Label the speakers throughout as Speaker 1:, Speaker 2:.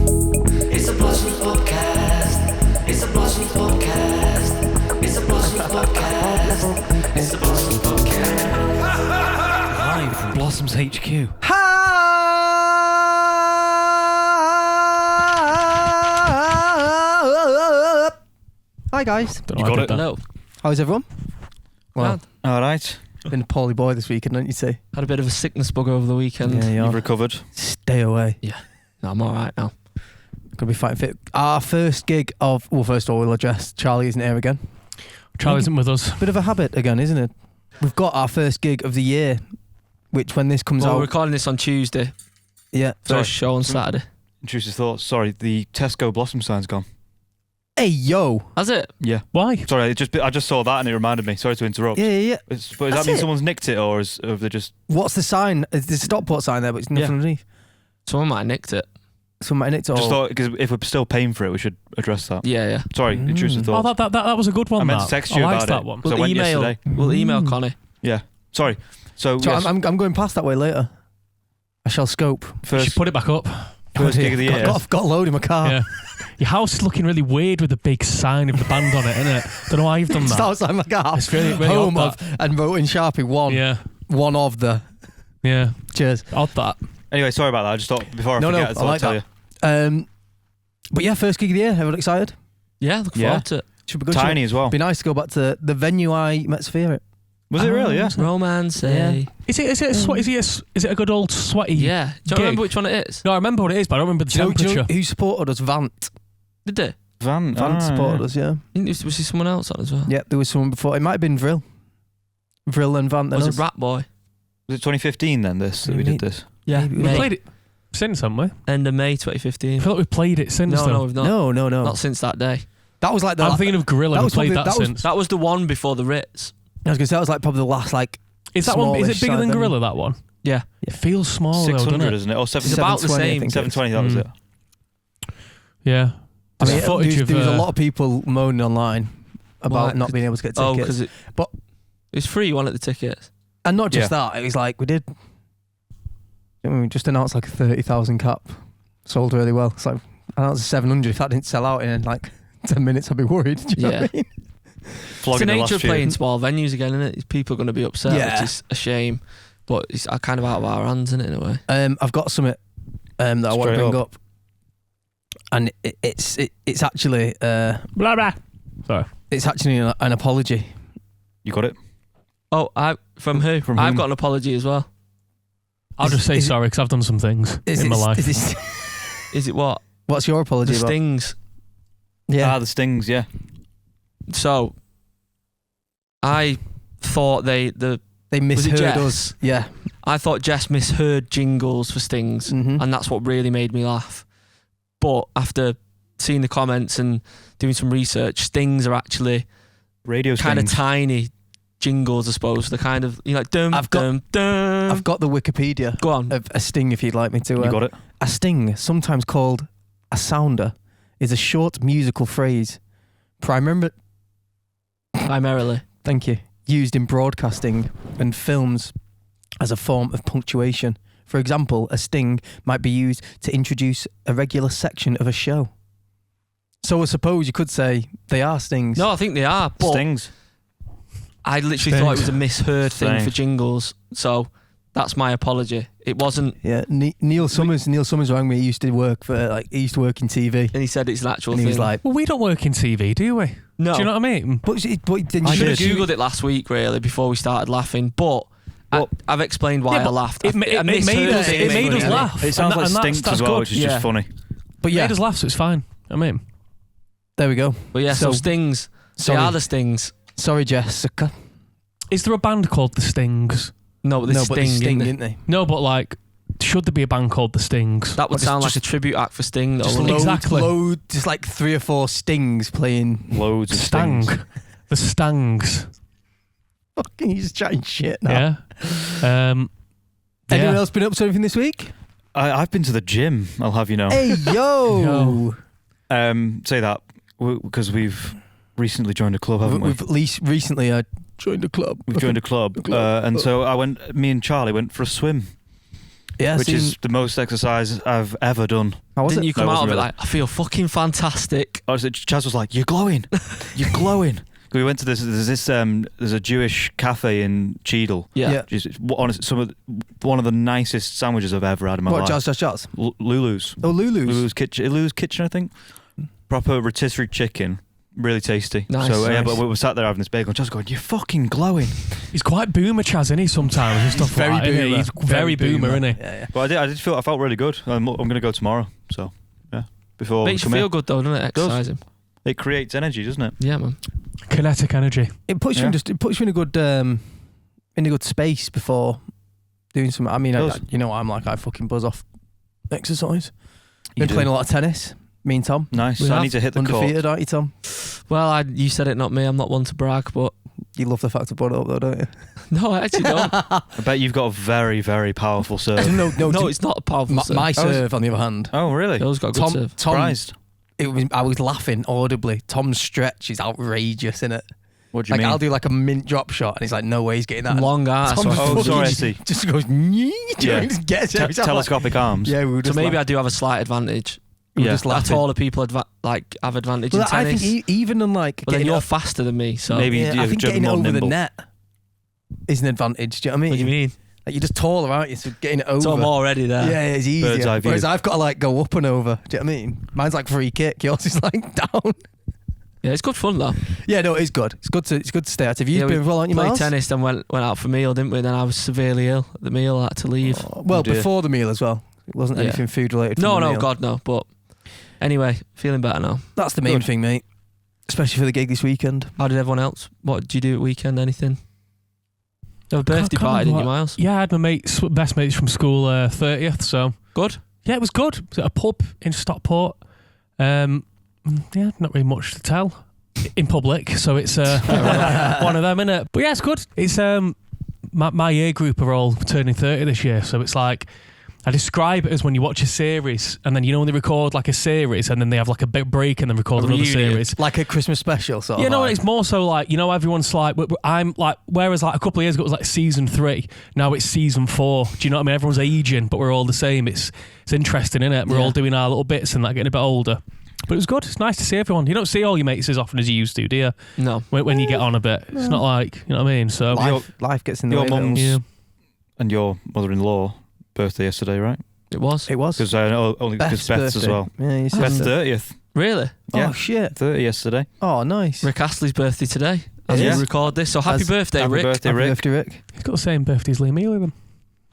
Speaker 1: It's a Blossoms podcast. It's a Blossoms podcast. It's a Blossoms podcast. It's a Blossoms podcast.
Speaker 2: Live from Blossoms HQ.
Speaker 3: Hi guys.
Speaker 2: You got it?
Speaker 4: Hello.
Speaker 3: How's everyone? Well,
Speaker 2: All right.
Speaker 3: been a poorly boy this weekend, don't you say?
Speaker 4: Had a bit of a sickness bug over the weekend.
Speaker 3: Yeah, you
Speaker 2: You've
Speaker 3: are.
Speaker 2: recovered.
Speaker 3: Stay away.
Speaker 4: No, I'm alright now.
Speaker 3: Gonna be fighting fit. Our first gig of, well, first of all, we'll address Charlie isn't here again.
Speaker 5: Charlie isn't with us.
Speaker 3: Bit of a habit again, isn't it? We've got our first gig of the year, which when this comes
Speaker 4: We're
Speaker 3: out,
Speaker 4: recording this on Tuesday.
Speaker 3: yeah.
Speaker 4: First show on Saturday.
Speaker 2: Intrusive thoughts. Sorry, the Tesco Blossom sign's gone.
Speaker 3: Hey yo.
Speaker 4: Has it?
Speaker 2: Yeah.
Speaker 5: Why?
Speaker 2: Sorry, I just saw that and it reminded me. Sorry to interrupt.
Speaker 3: Yeah.
Speaker 2: But does
Speaker 3: That's
Speaker 2: that mean
Speaker 3: it.
Speaker 2: someone's nicked it, or have they just...
Speaker 3: What's the sign? There's a Stockport sign there, but it's nothing
Speaker 2: Yeah.
Speaker 3: underneath.
Speaker 4: Someone might have nicked it.
Speaker 3: Someone nicked it.
Speaker 2: Just
Speaker 3: Or
Speaker 2: thought, because if we're still paying for it, we should address that.
Speaker 4: Yeah.
Speaker 2: Sorry, intrusive
Speaker 5: Oh,
Speaker 2: thoughts.
Speaker 5: that was a good one.
Speaker 2: I meant to
Speaker 5: that.
Speaker 2: text you
Speaker 5: I liked
Speaker 2: about
Speaker 5: that
Speaker 2: it.
Speaker 5: one.
Speaker 2: So I went yesterday.
Speaker 4: We'll email Connie.
Speaker 2: Yeah. Sorry. So,
Speaker 3: So
Speaker 2: yes,
Speaker 3: I'm going past that way later. I shall scope.
Speaker 5: You should
Speaker 2: first
Speaker 5: put it back up.
Speaker 2: gig of the year.
Speaker 3: Got a load in my car.
Speaker 5: Yeah. Your house is looking really weird with the big sign of the band on it, isn't it? Don't know why you've done
Speaker 3: It's
Speaker 5: that.
Speaker 3: outside my car.
Speaker 5: It's really
Speaker 3: Home
Speaker 5: odd.
Speaker 3: of, and wrote in Sharpie one of the.
Speaker 5: Yeah.
Speaker 3: Cheers.
Speaker 5: Odd that.
Speaker 2: Anyway, sorry about that. I just thought, before I
Speaker 3: No,
Speaker 2: forget, I
Speaker 3: I
Speaker 2: thought
Speaker 3: like
Speaker 2: I'd tell
Speaker 3: that.
Speaker 2: you.
Speaker 3: But yeah, first gig of the year. Everyone excited?
Speaker 4: Yeah, look
Speaker 2: Yeah.
Speaker 4: forward to it.
Speaker 3: Should be good.
Speaker 2: Tiny as well.
Speaker 3: Be nice to go back to the venue I met Sophia at.
Speaker 2: Was it really? Yeah.
Speaker 4: Romance.
Speaker 3: Yeah.
Speaker 5: Is it a good old sweaty?
Speaker 4: Yeah. Do you
Speaker 5: Gig.
Speaker 4: remember which one it is?
Speaker 5: No, I remember what it is, but I don't remember the
Speaker 3: Do you
Speaker 5: temperature.
Speaker 3: know who supported us? Vant.
Speaker 4: Did they?
Speaker 2: Van
Speaker 3: Supported us, yeah.
Speaker 4: Was there someone else on as well?
Speaker 3: Yeah, there was someone before. It might have been Vril. Vril and Vant. then
Speaker 4: Was
Speaker 3: us.
Speaker 4: it Rat Boy?
Speaker 2: Was it 2015 then, that we did this?
Speaker 4: Yeah.
Speaker 3: Maybe.
Speaker 5: We
Speaker 4: May.
Speaker 5: played it since, haven't we?
Speaker 4: End of May
Speaker 5: I
Speaker 4: 2015.
Speaker 5: feel like we've played it since.
Speaker 4: No,
Speaker 5: though.
Speaker 4: we've not.
Speaker 3: No.
Speaker 4: Not since that day.
Speaker 3: That was like the.
Speaker 5: I'm thinking of Gorilla.
Speaker 3: that
Speaker 5: We
Speaker 3: was
Speaker 5: played
Speaker 3: probably-
Speaker 5: that
Speaker 3: that was-
Speaker 5: since.
Speaker 4: That was the one before the Ritz.
Speaker 3: I was gonna say that was like probably the last like.
Speaker 5: Is that one? Is it
Speaker 3: smallish
Speaker 5: bigger
Speaker 3: side
Speaker 5: than
Speaker 3: venue.
Speaker 5: Gorilla? That one.
Speaker 4: Yeah.
Speaker 5: It feels small though,
Speaker 2: 600,
Speaker 5: doesn't it?
Speaker 2: isn't it? Or
Speaker 4: It's about the
Speaker 3: 720, I
Speaker 4: same.
Speaker 3: think it was.
Speaker 2: 720, that was it.
Speaker 5: Yeah.
Speaker 3: I mean,
Speaker 5: There's footage
Speaker 3: there was a
Speaker 5: of,
Speaker 3: lot of people moaning online about
Speaker 4: Why?
Speaker 3: not being able to get
Speaker 4: Oh,
Speaker 3: tickets.
Speaker 4: because
Speaker 3: But-
Speaker 4: it's free. You wanted the tickets.
Speaker 3: And not just that, it was like we did. I mean, we just announced like a 30,000 cap, sold really well. It's like announced 700. If that didn't sell out in like 10 minutes, I'd be worried. Do you know what I mean?
Speaker 4: It's
Speaker 2: Flogging
Speaker 4: the
Speaker 2: the
Speaker 4: nature
Speaker 2: last
Speaker 4: of playing
Speaker 2: few.
Speaker 4: small venues again, isn't it? People are going to be upset,
Speaker 3: Yeah.
Speaker 4: which is a shame. But it's kind of out of our hands, isn't it, in a way?
Speaker 3: I've got something that I want to
Speaker 2: Straight
Speaker 3: bring
Speaker 2: up.
Speaker 3: up, and it's actually
Speaker 5: blah blah. Sorry.
Speaker 3: it's actually an apology.
Speaker 2: You got it?
Speaker 4: Oh, from who?
Speaker 2: From
Speaker 4: I've
Speaker 2: whom?
Speaker 4: got an apology as well.
Speaker 5: I'll just say
Speaker 3: is it-
Speaker 5: sorry because I've done some things in my life.
Speaker 4: Is it what?
Speaker 3: What's your apology
Speaker 4: The
Speaker 3: about?
Speaker 4: Stings.
Speaker 3: Yeah,
Speaker 2: The Stings, yeah.
Speaker 4: So, I thought they
Speaker 3: they
Speaker 4: was it
Speaker 3: misheard
Speaker 4: Jess?
Speaker 3: us. Yeah,
Speaker 4: I thought Jess misheard jingles for Stings,
Speaker 3: Mhm.
Speaker 4: and that's what really made me laugh. But after seeing the comments and doing some research, Stings are actually
Speaker 2: Radio
Speaker 4: kind of
Speaker 2: Stings.
Speaker 4: tiny jingles, I suppose. They're kind of like dum
Speaker 3: I've got-
Speaker 4: dum dum.
Speaker 3: I've got the Wikipedia
Speaker 4: Go on.
Speaker 3: of a sting if you'd like me to.
Speaker 2: You got it?
Speaker 3: A sting, sometimes called a sounder, is a short musical phrase, primarily
Speaker 4: Primarily.
Speaker 3: used in broadcasting and films as a form of punctuation. For example, a sting might be used to introduce a regular section of a show. So I suppose you could say they are stings.
Speaker 4: No, I think they are. But
Speaker 2: Stings.
Speaker 4: I literally thought it was a misheard thing for
Speaker 2: Same.
Speaker 4: jingles. So that's my apology. It wasn't.
Speaker 3: Yeah, Neil Summers rang me. He used to work in TV,
Speaker 4: And he said it's an actual
Speaker 3: and he
Speaker 4: thing.
Speaker 3: was like,
Speaker 5: Well, we don't work in TV, do we?
Speaker 4: no.
Speaker 5: Do you know what I mean?
Speaker 3: "But then
Speaker 4: I
Speaker 3: you
Speaker 4: should have
Speaker 3: should
Speaker 4: Googled it last week, really, before we started laughing. But
Speaker 2: Well-
Speaker 4: I've explained why
Speaker 5: Yeah,
Speaker 4: I
Speaker 5: but
Speaker 4: laughed.
Speaker 5: It,
Speaker 4: I
Speaker 5: it made
Speaker 4: misheard
Speaker 5: us.
Speaker 4: it.
Speaker 5: It made us
Speaker 4: Yeah.
Speaker 5: laugh.
Speaker 2: It sounds
Speaker 5: And
Speaker 2: like
Speaker 5: that's-
Speaker 2: Stinks
Speaker 5: that's
Speaker 2: as well,
Speaker 5: good.
Speaker 2: which is
Speaker 4: Yeah.
Speaker 2: just funny.
Speaker 3: But
Speaker 5: It
Speaker 3: yeah,
Speaker 5: made us laugh, so it's fine. I mean,
Speaker 3: there we go.
Speaker 4: But yeah, so
Speaker 3: So-
Speaker 4: Stings. They
Speaker 3: Sorry,
Speaker 4: are the Stings.
Speaker 3: sorry, Jessica.
Speaker 5: is there a band called The Stings?
Speaker 4: No, but the
Speaker 3: No,
Speaker 4: Sting.
Speaker 3: but they sting,
Speaker 4: innit?
Speaker 3: didn't they?
Speaker 5: No, but like, should there be a band called The Stings?
Speaker 4: That would
Speaker 3: What,
Speaker 4: sound
Speaker 3: just-
Speaker 4: like a tribute act for Sting, though.
Speaker 5: just
Speaker 4: wouldn't it?
Speaker 5: Exactly.
Speaker 3: Just like 3 or 4 stings playing.
Speaker 2: Loads of
Speaker 5: Stang.
Speaker 2: Stings.
Speaker 5: The Stangs.
Speaker 3: Fucking, you just chatting shit now.
Speaker 5: Yeah.
Speaker 3: Anyone
Speaker 5: yeah.
Speaker 3: else been up to anything this week?
Speaker 2: I've been to the gym, I'll have you know.
Speaker 3: Hey yo!
Speaker 2: Say that because we've recently joined a club, haven't we?
Speaker 3: We've at least recently joined a club.
Speaker 2: We've joined a club.
Speaker 3: club.
Speaker 2: And so me and Charlie went for a swim.
Speaker 3: Yeah,
Speaker 2: which is the most exercise I've ever done.
Speaker 3: How was
Speaker 4: Didn't
Speaker 3: it?
Speaker 4: you come
Speaker 2: No, it
Speaker 4: out of
Speaker 2: wasn't
Speaker 4: it
Speaker 2: really.
Speaker 4: like, I feel fucking fantastic?
Speaker 2: Honestly, Chaz was like, "You're glowing, you're glowing." We went to there's a Jewish cafe in Cheadle.
Speaker 4: Yeah.
Speaker 3: Yeah.
Speaker 2: Just one of the nicest sandwiches I've ever had in my
Speaker 3: What,
Speaker 2: life.
Speaker 3: Jazz?
Speaker 2: Lulu's.
Speaker 3: Oh, Lulu's.
Speaker 2: Lulu's kitchen, I think. Proper rotisserie chicken, really tasty.
Speaker 4: Nice,
Speaker 2: So yeah,
Speaker 4: nice.
Speaker 2: but we were sat there having this bagel, and Chaz going, "You're fucking glowing."
Speaker 5: He's quite boomer, Chaz, isn't he? Sometimes and stuff
Speaker 3: Very
Speaker 5: like that. innit?
Speaker 3: boomer.
Speaker 5: He's very boomer, isn't he?
Speaker 3: Yeah.
Speaker 2: But I felt really good. I'm going to go tomorrow. So yeah, before
Speaker 4: Makes you
Speaker 2: we come
Speaker 4: feel
Speaker 2: here.
Speaker 4: good though, doesn't it?
Speaker 2: Does.
Speaker 4: Exercising.
Speaker 2: It creates energy, doesn't it?
Speaker 4: Yeah, man.
Speaker 5: Kinetic energy.
Speaker 3: It puts you in a good space before doing something. I mean, you know what I'm like. I fucking buzz off exercise. Been playing a lot of tennis. Me and Tom.
Speaker 2: Nice.
Speaker 4: We
Speaker 2: I
Speaker 4: have
Speaker 2: need to hit the
Speaker 3: Undefeated,
Speaker 2: court.
Speaker 3: aren't you, Tom?
Speaker 4: Well, you said it, not me. I'm not one to brag, but
Speaker 3: You love the fact I brought it up, though, don't you?
Speaker 4: no, I actually don't.
Speaker 2: I bet you've got a very, very powerful serve.
Speaker 4: No, it's not a powerful serve.
Speaker 3: My serve, on the other hand.
Speaker 2: Oh, really?
Speaker 4: Joe's got a good serve.
Speaker 2: Surprised.
Speaker 3: I was laughing audibly. Tom's stretch is outrageous, isn't it?
Speaker 2: What do you mean?
Speaker 3: I'll do like a mint drop shot, and he's like, "No way, he's getting that."
Speaker 4: Long ass.
Speaker 3: Tom's
Speaker 2: Oh,
Speaker 3: fucking
Speaker 2: sorry, I see.
Speaker 3: just goes, "Nyeh,"
Speaker 2: Yeah.
Speaker 3: and just gets it. every time.
Speaker 2: Telescopic arms.
Speaker 3: Yeah, we were
Speaker 4: So
Speaker 3: just
Speaker 4: maybe
Speaker 3: like,
Speaker 4: I do have a slight advantage.
Speaker 3: we were
Speaker 2: Yeah.
Speaker 3: just
Speaker 4: That
Speaker 3: laughing.
Speaker 4: taller people have advantage
Speaker 3: Well,
Speaker 4: in tennis.
Speaker 3: I think even in like
Speaker 4: but then
Speaker 3: getting
Speaker 4: you're
Speaker 3: it,
Speaker 4: faster than me, so
Speaker 2: Maybe
Speaker 3: I think getting it
Speaker 2: more
Speaker 3: over the
Speaker 2: nimble.
Speaker 3: net is an advantage. Do you know what I mean?
Speaker 4: what do you mean?
Speaker 3: Like you're just taller, aren't you? So getting it over.
Speaker 4: So I'm already there.
Speaker 3: Yeah, it's
Speaker 2: Bird's
Speaker 3: easier.
Speaker 2: eye view.
Speaker 3: Whereas I've got to like go up and over. Do you know what I mean? Mine's like free kick. Yours is like down.
Speaker 4: Yeah, it's good fun though.
Speaker 3: Yeah, no, it's good. It's good to stay active. You've
Speaker 4: Yeah,
Speaker 3: been well, aren't you,
Speaker 4: Played
Speaker 3: Miles?
Speaker 4: tennis, then went out for a meal, didn't we? Then I was severely ill at the meal. I had to leave.
Speaker 3: Well,
Speaker 2: Oh, dear.
Speaker 3: before the meal as well. It wasn't
Speaker 4: Yeah.
Speaker 3: anything food related.
Speaker 4: No,
Speaker 3: from the
Speaker 4: no,
Speaker 3: meal.
Speaker 4: God, no. But anyway, feeling better now.
Speaker 3: That's the main
Speaker 2: Good.
Speaker 3: thing, mate. Especially for the gig this weekend.
Speaker 4: How did everyone else? What did you do at weekend? Anything? You have a birthday
Speaker 5: Can't
Speaker 4: party, didn't you,
Speaker 5: remember
Speaker 4: Miles?
Speaker 5: Yeah, I had my best mates from school 30th, so
Speaker 4: Good.
Speaker 5: yeah, it was good. It was at a pub in Stockport. Yeah, not really much to tell in public, so it's one of them, innit? But yeah, it's good. It's my year group are all turning 30 this year, so it's like I describe it as when you watch a series and then when they record like a series and then they have like a big break and then record
Speaker 4: A
Speaker 5: another
Speaker 4: reunion.
Speaker 5: series.
Speaker 3: Like a Christmas special, sort of.
Speaker 5: Yeah, no,
Speaker 3: like.
Speaker 5: it's more so like, everyone's like, I'm like, whereas like a couple of years ago it was like season 3, now it's season 4. Do you know what I mean? Everyone's aging, but we're all the same. It's interesting, innit? We're all doing our little bits and like getting a bit older. But it was good. It's nice to see everyone. You don't see all your mates as often as you used to, do you?
Speaker 4: No.
Speaker 5: When you get on a bit. It's not like, you know what I mean? So,
Speaker 3: Life gets in the
Speaker 2: Your
Speaker 3: way. though.
Speaker 2: mum's
Speaker 5: yeah.
Speaker 2: and your mother-in-law birthday yesterday, right?
Speaker 4: It was.
Speaker 3: It was.
Speaker 2: Because I know only because Beth's as
Speaker 3: birthday.
Speaker 2: well.
Speaker 3: Yeah, you said
Speaker 2: Beth's
Speaker 3: so.
Speaker 2: 30th.
Speaker 4: Really?
Speaker 2: Yeah.
Speaker 3: Oh, shit.
Speaker 2: 30 yesterday.
Speaker 3: Oh, nice.
Speaker 4: Rick Astley's birthday today as
Speaker 2: Yeah.
Speaker 4: we record this. So happy
Speaker 3: As-
Speaker 4: birthday,
Speaker 2: Happy
Speaker 4: Rick.
Speaker 2: birthday,
Speaker 3: Happy
Speaker 2: Rick.
Speaker 3: birthday, Rick.
Speaker 5: He's got the same birthday as Liam Healy then.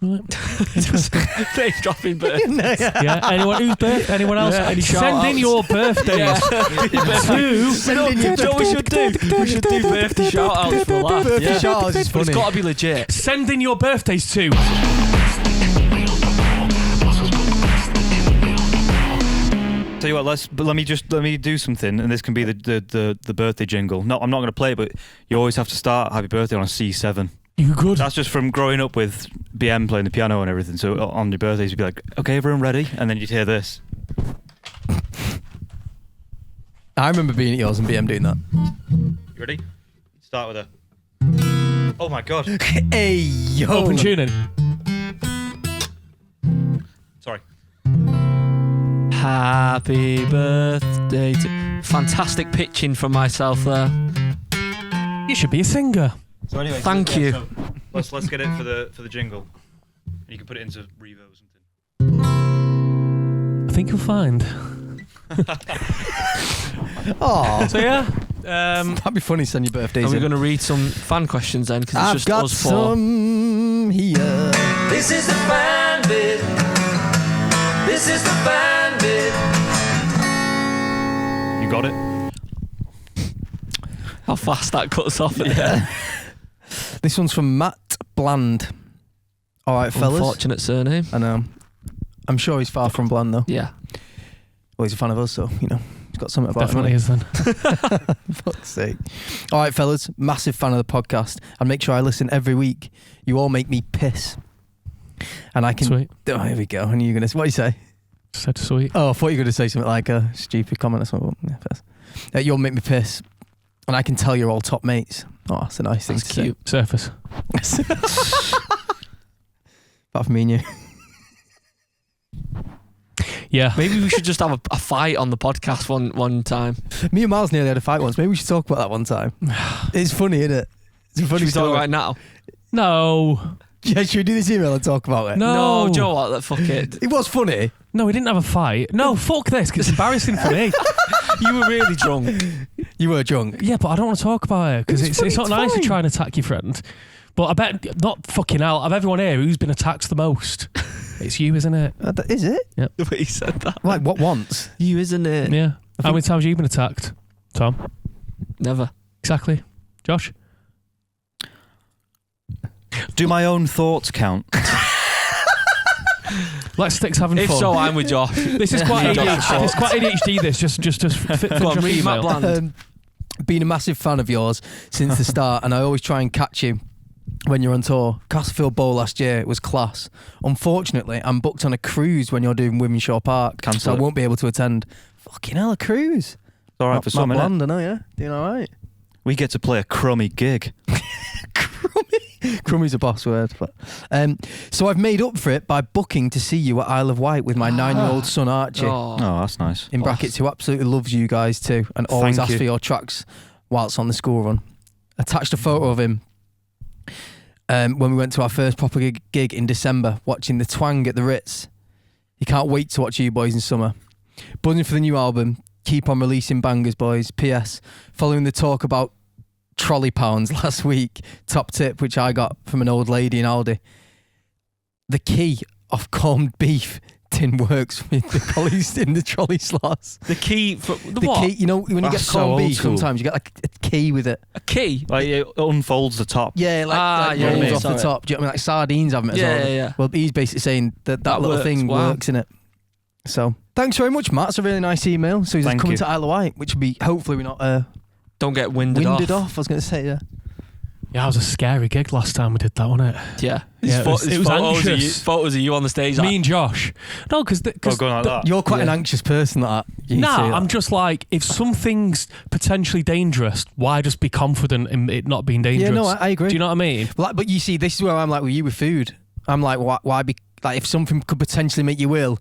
Speaker 5: Right.
Speaker 4: Face dropping birthday.
Speaker 5: Yeah, anyone whose birthday? Anyone else?
Speaker 4: Yeah, any
Speaker 5: Send in
Speaker 4: shout-outs?
Speaker 5: your birthdays to...
Speaker 3: Send in your
Speaker 4: Do you know what we should do? We should do birthday shout outs for a laugh.
Speaker 3: birthday
Speaker 4: Yeah.
Speaker 3: shout-outs is
Speaker 4: But it's
Speaker 3: funny.
Speaker 4: got to be legit.
Speaker 5: Send in your birthdays to...
Speaker 2: Tell you what, let me do something, and this can be the birthday jingle. No, I'm not going to play it, but you always have to start happy birthday on a C7.
Speaker 5: You good?
Speaker 2: That's just from growing up with BM playing the piano and everything. So on your birthdays, you'd be like, okay, everyone ready? And then you'd hear this.
Speaker 3: I remember being at yours and BM doing that.
Speaker 2: You ready? Start with a... Oh my God.
Speaker 3: Hey, yo.
Speaker 5: Open tuning.
Speaker 2: Sorry.
Speaker 4: Happy birthday to... Fantastic pitching from myself there.
Speaker 5: You should be a singer.
Speaker 2: So anyway,
Speaker 4: Thank you.
Speaker 2: So let's get it for the jingle. You can put it into reverb or something.
Speaker 5: I think you'll find.
Speaker 3: Oh,
Speaker 5: So yeah,
Speaker 3: that'd be funny. Send your birthdays
Speaker 4: Are we
Speaker 3: in.
Speaker 4: going to read some fan questions then? Because it's
Speaker 3: I've
Speaker 4: just
Speaker 3: got
Speaker 4: us four.
Speaker 3: some here.
Speaker 1: This is the fan bit. This is the fan bit.
Speaker 2: You got it?
Speaker 4: How fast that cuts off at the end.
Speaker 3: This one's from Matt Bland. All right, fellas.
Speaker 4: Unfortunate surname.
Speaker 3: I know. I'm sure he's far from bland though.
Speaker 4: Yeah.
Speaker 3: Well, he's a fan of us, so he's got something about
Speaker 5: definitely
Speaker 3: him.
Speaker 5: is then.
Speaker 3: Fuck's sake. All right, fellas. Massive fan of the podcast, and make sure I listen every week. You all make me piss, and I can.
Speaker 5: Sweet.
Speaker 3: Oh, here we go. And you're gonna. What do you say?
Speaker 5: Said sweet.
Speaker 3: Oh, I thought you were gonna say something like a stupid comment or something. Yeah, first. You'll make me piss, and I can tell you're all top mates. Oh, that's a nice thing
Speaker 4: That's
Speaker 3: to
Speaker 4: cute.
Speaker 5: Surface.
Speaker 3: say. Apart from me and you.
Speaker 5: Yeah.
Speaker 4: Maybe we should just have a fight on the podcast one time.
Speaker 3: Me and Miles nearly had a fight once. Maybe we should talk about that one time. It's funny, isn't it? It's a funny
Speaker 4: Should we talk
Speaker 3: story.
Speaker 4: about it now?
Speaker 5: No.
Speaker 3: Yeah, should we do this email and talk about it?
Speaker 5: No.
Speaker 4: Do you know what? Fuck it.
Speaker 3: It was funny.
Speaker 5: No, we didn't have a fight. No, fuck this, 'cause it's embarrassing for me.
Speaker 4: You were really drunk.
Speaker 3: You were drunk.
Speaker 5: Yeah, but I don't want to talk about it because it's not nice to try and attack your friend. But I bet, not fucking hell, of everyone here, who's been attacked the most? It's you, isn't it?
Speaker 3: Is it?
Speaker 4: The way you said that.
Speaker 3: Like, what once?
Speaker 4: You, isn't it?
Speaker 5: Yeah. How many times have you been attacked, Tom?
Speaker 4: Never.
Speaker 5: Exactly. Josh?
Speaker 2: Do my own thoughts count?
Speaker 5: Let's stick to having
Speaker 4: If
Speaker 5: fun.
Speaker 4: so, I'm with Josh.
Speaker 5: This is quite ADHD. It's quite ADHD. This just fit
Speaker 4: Go on,
Speaker 5: your
Speaker 4: read Matt
Speaker 5: email.
Speaker 4: Bland.
Speaker 3: Been a massive fan of yours since the start, and I always try and catch you when you're on tour. Castlefield Bowl last year was class. Unfortunately, I'm booked on a cruise when you're doing Wimenshaw Park,
Speaker 2: Cancel
Speaker 3: so I
Speaker 2: it.
Speaker 3: won't be able to attend. Fucking hell, a cruise.
Speaker 2: It's all right for some,
Speaker 3: Matt
Speaker 2: innit?
Speaker 3: Bland, I know, yeah. Doing all right.
Speaker 2: We get to play a crummy gig.
Speaker 3: Crummy's a boss word. But, so I've made up for it by booking to see you at Isle of Wight with my 9-year-old son Archie.
Speaker 2: Oh, that's nice.
Speaker 3: In brackets, who absolutely loves you guys too, and always
Speaker 2: Thank
Speaker 3: asks
Speaker 2: you.
Speaker 3: for your tracks whilst on the school run. Attached a photo of him when we went to our first proper gig in December, watching the Twang at the Ritz. He can't wait to watch you boys in summer. Buzzing for the new album. Keep on releasing bangers, boys. P.S. Following the talk about trolley pounds last week, top tip which I got from an old lady in Aldi. The key of corned beef tin works with the collies in the trolley slots.
Speaker 4: The key for the
Speaker 3: The
Speaker 4: what?
Speaker 3: key, you know, when you
Speaker 2: That's
Speaker 3: get
Speaker 2: so
Speaker 3: corned
Speaker 2: old
Speaker 3: beef,
Speaker 2: school.
Speaker 3: sometimes you get like a key with it.
Speaker 4: A key?
Speaker 2: Like it unfolds the top.
Speaker 3: Yeah, like
Speaker 4: yeah,
Speaker 3: rolls
Speaker 4: yeah,
Speaker 3: off the
Speaker 4: sorry.
Speaker 3: top. Do you know what I mean? Like sardines have it as
Speaker 4: Yeah,
Speaker 3: well.
Speaker 4: yeah, yeah.
Speaker 3: Well, he's basically saying that
Speaker 4: That
Speaker 3: little
Speaker 4: works,
Speaker 3: thing
Speaker 4: wow.
Speaker 3: works in it. So thanks very much, Matt. It's a really nice email. So he's
Speaker 2: Thank
Speaker 3: coming
Speaker 2: you.
Speaker 3: to Isle of Wight, which will be hopefully we're not
Speaker 4: Don't get winded
Speaker 3: off. I was going to say, yeah.
Speaker 5: Yeah, it was a scary gig last time we did that, wasn't it?
Speaker 4: Yeah.
Speaker 5: Yeah, it was anxious.
Speaker 4: Photos of you on the stage.
Speaker 5: Me and Josh. No, because
Speaker 2: Oh, going like that.
Speaker 3: You're quite an
Speaker 4: Yeah.
Speaker 3: anxious person. That you
Speaker 5: nah,
Speaker 3: say that.
Speaker 5: I'm just like, if something's potentially dangerous, why just be confident in it not being dangerous?
Speaker 3: Yeah, no, I agree.
Speaker 5: Do you know what I mean?
Speaker 3: Like, but you see, this is where I'm like with you with food. I'm like, why be like if something could potentially make you ill,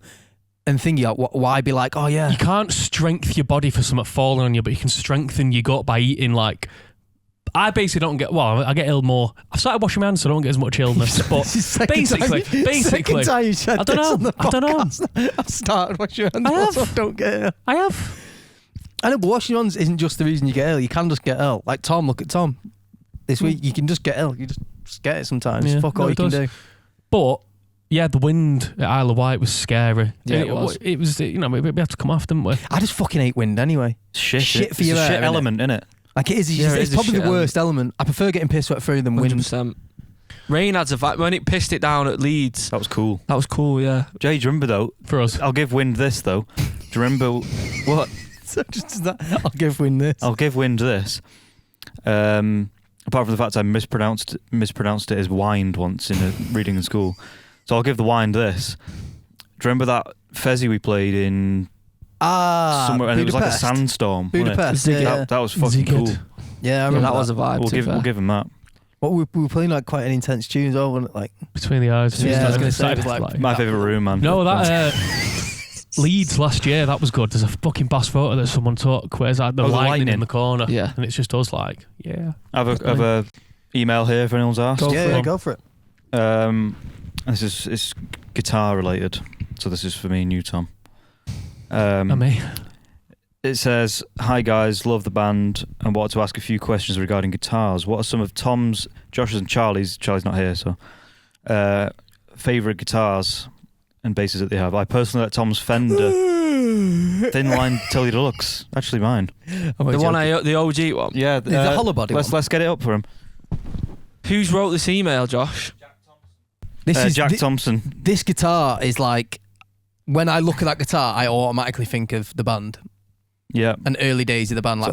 Speaker 3: and thinking, why be like, oh yeah,
Speaker 5: You can't strengthen your body for something falling on you, but you can strengthen your gut by eating like. I basically don't get. Well, I get ill more. I've started washing my hands, so I don't get as much illness. But
Speaker 3: This is second
Speaker 5: basically,
Speaker 3: second time you said
Speaker 5: I don't
Speaker 3: this
Speaker 5: know.
Speaker 3: on the
Speaker 5: I don't know.
Speaker 3: podcast. I've started washing your hands.
Speaker 5: I have.
Speaker 3: So I don't get ill.
Speaker 5: I have.
Speaker 3: I know, but washing your hands isn't just the reason you get ill. You can just get ill. Like Tom, look at Tom. This week, you can just get ill. You just get it sometimes.
Speaker 5: Yeah,
Speaker 3: Fuck
Speaker 5: no,
Speaker 3: all
Speaker 5: it
Speaker 3: you can
Speaker 5: does.
Speaker 3: do.
Speaker 5: But yeah, the wind at Isle of Wight was scary.
Speaker 4: Yeah,
Speaker 5: And
Speaker 4: it was.
Speaker 5: It was. You know, we had to come off, didn't we?
Speaker 3: I just fucking hate wind anyway.
Speaker 2: Shit.
Speaker 3: Shit for
Speaker 2: it's
Speaker 3: your
Speaker 2: a
Speaker 3: hair,
Speaker 2: shit
Speaker 3: innit?
Speaker 2: element, innit?
Speaker 3: Like it is.
Speaker 4: Yeah, it
Speaker 3: It's
Speaker 4: is a
Speaker 3: probably
Speaker 4: shit
Speaker 3: the worst element. I prefer getting piss wet through than wind.
Speaker 4: 100%. Rain adds a vibe. When it pissed it down at Leeds,
Speaker 2: That was cool.
Speaker 4: that was cool, yeah.
Speaker 2: Jay, do you remember though?
Speaker 5: For us.
Speaker 2: I'll give Wind this though. Do you remember what?
Speaker 3: So just that, I'll give wind this.
Speaker 2: I'll give Wind this. Apart from the fact I mispronounced it as wind once in a reading in school, so I'll give the wind this. Do you remember that Fezzy we played in somewhere, and it was like a
Speaker 3: Budapest.
Speaker 2: sandstorm? wasn't it?
Speaker 3: Budapest. Yeah,
Speaker 2: That was fucking
Speaker 5: Zigged.
Speaker 2: cool.
Speaker 3: yeah. I
Speaker 4: Yeah,
Speaker 3: remember
Speaker 4: that was a vibe.
Speaker 2: We'll give him that.
Speaker 3: What we were playing like quite an intense tune as well, wasn't it? Like
Speaker 5: Between the eyes.
Speaker 3: Yeah, I was gonna say,
Speaker 5: Started
Speaker 3: it was like-
Speaker 2: My favourite room, man.
Speaker 5: No, that Leeds last year, that was good. There's a fucking boss photo that someone took where it's like the
Speaker 2: Oh, the
Speaker 5: lightning in
Speaker 2: lightning.
Speaker 5: the corner.
Speaker 4: Yeah.
Speaker 5: And it's just us like, yeah.
Speaker 2: Have a email here if anyone's asked.
Speaker 5: Go for it.
Speaker 3: go for it.
Speaker 2: This is it's guitar related, so this is for me and you, Tom.
Speaker 5: I mean,
Speaker 2: It says, "Hi guys, love the band and wanted to ask a few questions regarding guitars. What are some of Tom's, Josh's, and Charlie's not here, so favourite guitars and basses that they have? I personally like Tom's Fender Thin Line Tilly Deluxe. Actually, mine.
Speaker 4: The OG one.
Speaker 2: Yeah,
Speaker 3: Is the hollow body one?
Speaker 2: Let's get it up for him.
Speaker 4: Who's wrote this email, Josh?
Speaker 3: This is
Speaker 2: Jack Thompson.
Speaker 3: This guitar is like when I look at that guitar, I automatically think of the band
Speaker 2: Yeah,
Speaker 3: and early days of the band. Like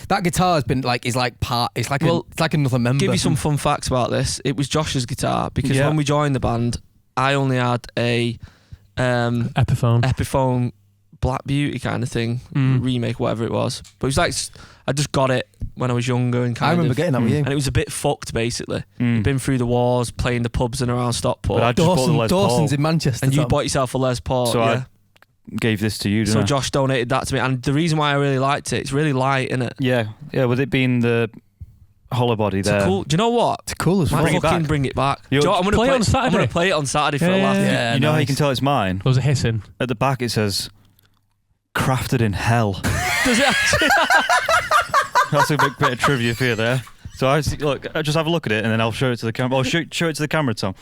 Speaker 3: that guitar has been like it's like
Speaker 4: Well,
Speaker 3: it's like another member.
Speaker 4: Give you some fun facts about this. It was Josh's guitar because
Speaker 2: Yeah.
Speaker 4: when we joined the band, I only had a
Speaker 5: Epiphone.
Speaker 4: Epiphone Black Beauty kind of thing, remake, whatever it was. But it was like I just got it when I was younger and kind
Speaker 3: I remember
Speaker 4: of,
Speaker 3: getting that with you.
Speaker 4: and it was a bit fucked basically.
Speaker 2: Mm.
Speaker 4: Been through the wars, playing the pubs and around Stockport,
Speaker 2: But I just bought the Les Paul.
Speaker 3: Dawson's in Manchester.
Speaker 4: and you
Speaker 3: Tom.
Speaker 4: bought yourself a Les Paul.
Speaker 2: So
Speaker 4: yeah.
Speaker 2: gave this to you, didn't
Speaker 4: So
Speaker 2: I?
Speaker 4: Josh donated that to me, and the reason why I really liked it, it's really light, isn't it?
Speaker 2: Yeah, with it being the hollow body
Speaker 4: It's
Speaker 2: there.
Speaker 4: cool. Do you know what?
Speaker 3: It's cool as
Speaker 4: Might
Speaker 3: well.
Speaker 4: bring it back.
Speaker 2: You're-
Speaker 4: Do you know what? I'm gonna
Speaker 5: Play it on
Speaker 4: I'm
Speaker 5: Saturday.
Speaker 4: gonna play it on Saturday for a laugh.
Speaker 3: Yeah,
Speaker 2: you know how you
Speaker 3: nice.
Speaker 2: can tell it's mine?
Speaker 5: There was a hissing.
Speaker 2: At the back it says, crafted in hell.
Speaker 4: Does it actually?
Speaker 2: That's a bit of trivia for you there. So I just have a look at it and then I'll show it to the camera. Oh, show it to the camera, Tom.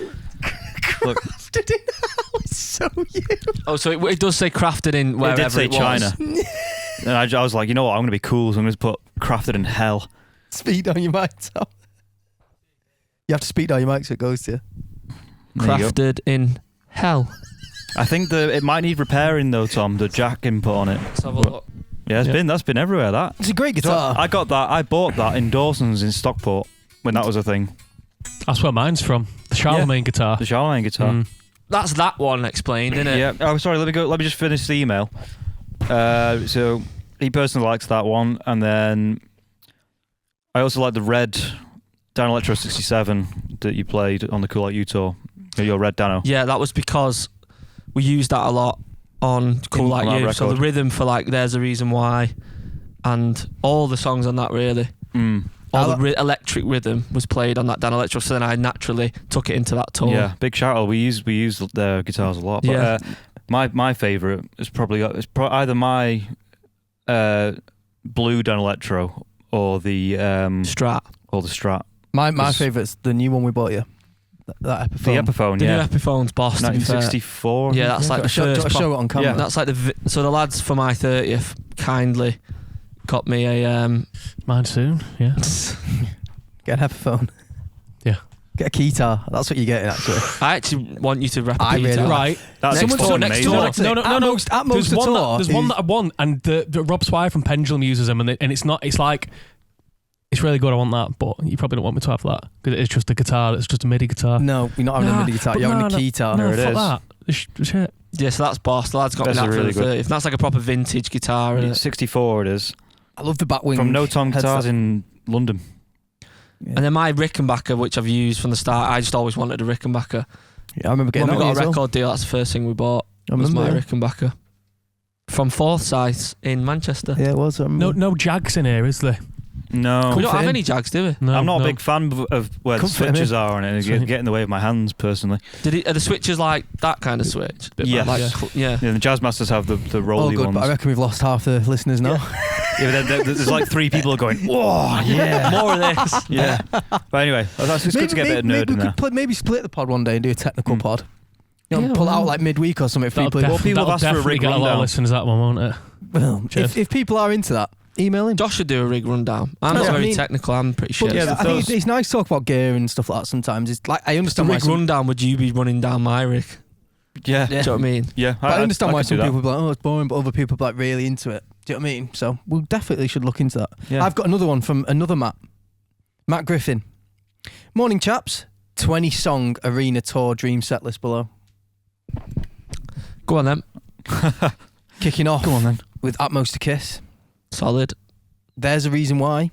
Speaker 2: Look,
Speaker 3: Crafted in hell is so you.
Speaker 4: Oh, so it does say crafted in wherever
Speaker 2: it did say
Speaker 4: was.
Speaker 2: China. And I was like, you know what? I'm going to be cool, so I'm going to put crafted in hell.
Speaker 3: Speed on your mic, Tom. You have to speed on your mic so it goes to you.
Speaker 2: There you go.
Speaker 4: Crafted in hell.
Speaker 2: I think it might need repairing though, Tom. The jack input on it.
Speaker 4: Let's have a look.
Speaker 2: Yeah,
Speaker 5: Yeah.
Speaker 2: that's been everywhere. That
Speaker 3: It's a great guitar.
Speaker 2: I got that. I bought that in Dawson's in Stockport when that was a thing.
Speaker 5: That's where mine's from. The Charlemagne guitar.
Speaker 2: The Charlemagne guitar.
Speaker 5: Mm.
Speaker 4: That's that one explained, isn't it?
Speaker 2: Yeah. Oh, sorry. Let me just finish the email. So he personally likes that one, and then I also like the red Dan Electro 67 that you played on the Cool Like You tour. Your red Dano.
Speaker 4: Yeah, that was because we used that a lot on Cool Like
Speaker 2: on that
Speaker 4: You. So the
Speaker 2: record.
Speaker 4: rhythm for like There's a Reason Why, and all the songs on that really.
Speaker 2: Mm.
Speaker 4: All the electric rhythm was played on that Dan Electro, so then I naturally took it into that tour.
Speaker 2: Yeah, big shout out. We use their guitars a lot. But,
Speaker 4: Yeah.
Speaker 2: my favourite is probably either my blue Dan Electro or the
Speaker 4: Strat.
Speaker 2: Strat.
Speaker 3: My
Speaker 2: 'Cause-
Speaker 3: favourite's the new one we bought you. That Epiphone.
Speaker 2: The Epiphone,
Speaker 4: The
Speaker 2: yeah.
Speaker 4: new Epiphone's boss, to be fair.
Speaker 2: 1964.
Speaker 4: Yeah, that's like the first.
Speaker 3: show it on camera.
Speaker 2: Yeah.
Speaker 4: That's like so the lads for my 30th kindly got me a
Speaker 5: Mine soon. Yeah.
Speaker 3: Get an Epiphone.
Speaker 5: Yeah.
Speaker 3: Get a guitar. That's what you're getting, actually.
Speaker 4: I actually want you to rep a
Speaker 3: I really
Speaker 4: guitar.
Speaker 3: like-
Speaker 5: Right.
Speaker 2: That's
Speaker 4: Next
Speaker 2: fucking
Speaker 4: door, next
Speaker 2: amazing.
Speaker 4: door.
Speaker 5: No.
Speaker 3: At most
Speaker 5: There's
Speaker 3: the
Speaker 5: one
Speaker 3: tour
Speaker 5: there's one
Speaker 3: is-
Speaker 5: that I want, and the Rob Swire from Pendulum uses them, and it's not. It's like. It's really good. I want that, but you probably don't want me to have that because it's just a guitar. It's just a MIDI guitar.
Speaker 3: No, you're not having a MIDI guitar.
Speaker 5: but
Speaker 3: You're having
Speaker 5: no,
Speaker 3: a keytar.
Speaker 5: No,
Speaker 2: There it
Speaker 5: fuck
Speaker 2: is.
Speaker 5: that. Shit.
Speaker 4: Yeah, so that's boss. The lads got me
Speaker 2: That's
Speaker 4: that for
Speaker 2: really
Speaker 4: the
Speaker 2: good.
Speaker 4: 30th. That's like a proper vintage guitar. Isn't it?
Speaker 2: 64 it is.
Speaker 3: I love the Batwing.
Speaker 2: From No Tom Guitars
Speaker 3: headset.
Speaker 2: in London.
Speaker 3: Yeah.
Speaker 4: And then my Rickenbacker, which I've used from the start, I just always wanted a Rickenbacker.
Speaker 3: Yeah, I remember getting
Speaker 4: When we
Speaker 3: that
Speaker 4: got a
Speaker 3: one as well.
Speaker 4: record deal, that's the first thing we bought.
Speaker 3: I
Speaker 4: Was my
Speaker 3: remember.
Speaker 4: Rickenbacker from Forsyth in Manchester.
Speaker 3: Yeah, it was. I remember.
Speaker 5: No Jags in here, is there?
Speaker 2: No.
Speaker 4: We don't have
Speaker 3: fit in.
Speaker 4: any Jags, do we?
Speaker 5: No,
Speaker 2: I'm not
Speaker 5: no.
Speaker 2: a big fan of where the
Speaker 3: Couldn't fit 'em
Speaker 2: switches
Speaker 3: in.
Speaker 2: are on it.
Speaker 5: Sweet.
Speaker 2: It get in the way of my hands, personally.
Speaker 4: Are the switches like that kind of switch?
Speaker 2: Yes.
Speaker 4: Like,
Speaker 5: Yeah.
Speaker 4: yeah.
Speaker 2: Yeah, the Jazzmasters have the
Speaker 3: Oh,
Speaker 2: rolly
Speaker 3: good,
Speaker 2: ones.
Speaker 3: but I reckon we've lost half the listeners now.
Speaker 2: Yeah, but there's like three people going, whoa, yeah.
Speaker 4: More of this.
Speaker 2: Yeah. But anyway, it's good to get a bit of nerd in there.
Speaker 3: Maybe split the pod one day and do a technical
Speaker 2: Mm.
Speaker 3: pod. You know,
Speaker 4: Yeah,
Speaker 3: pull it
Speaker 4: well.
Speaker 3: out like midweek or something for people.
Speaker 2: Well, people have asked for a
Speaker 5: definitely
Speaker 2: rig
Speaker 5: get a lot of
Speaker 2: rundown.
Speaker 5: listeners, that one, won't it?
Speaker 3: Well,
Speaker 5: Cheers.
Speaker 3: if people are into that, email in.
Speaker 4: Josh should do a rig rundown. I'm not
Speaker 3: Yeah, I
Speaker 4: very
Speaker 3: mean-
Speaker 4: technical. I'm pretty
Speaker 3: But
Speaker 4: shit.
Speaker 2: Yeah,
Speaker 3: I think
Speaker 2: those-
Speaker 3: it's nice to talk about gear and stuff like that sometimes. It's like I
Speaker 4: the
Speaker 3: understand why
Speaker 4: rig
Speaker 3: some,
Speaker 4: rundown, would you be running down my rig?
Speaker 2: Yeah.
Speaker 4: Do you know what I mean?
Speaker 2: Yeah.
Speaker 3: but I understand why
Speaker 2: could
Speaker 3: some
Speaker 2: do that.
Speaker 3: people are like, oh, it's boring, but other people are like really into it. Do you know what I mean? So we definitely should look into that.
Speaker 2: Yeah.
Speaker 3: I've got another one from another Matt Griffin. Morning, chaps. 20 song arena tour dream set list below.
Speaker 4: Go on then.
Speaker 3: Kicking off
Speaker 2: Go on then.
Speaker 3: with Utmost to Kiss.
Speaker 4: Solid.
Speaker 3: There's a Reason Why.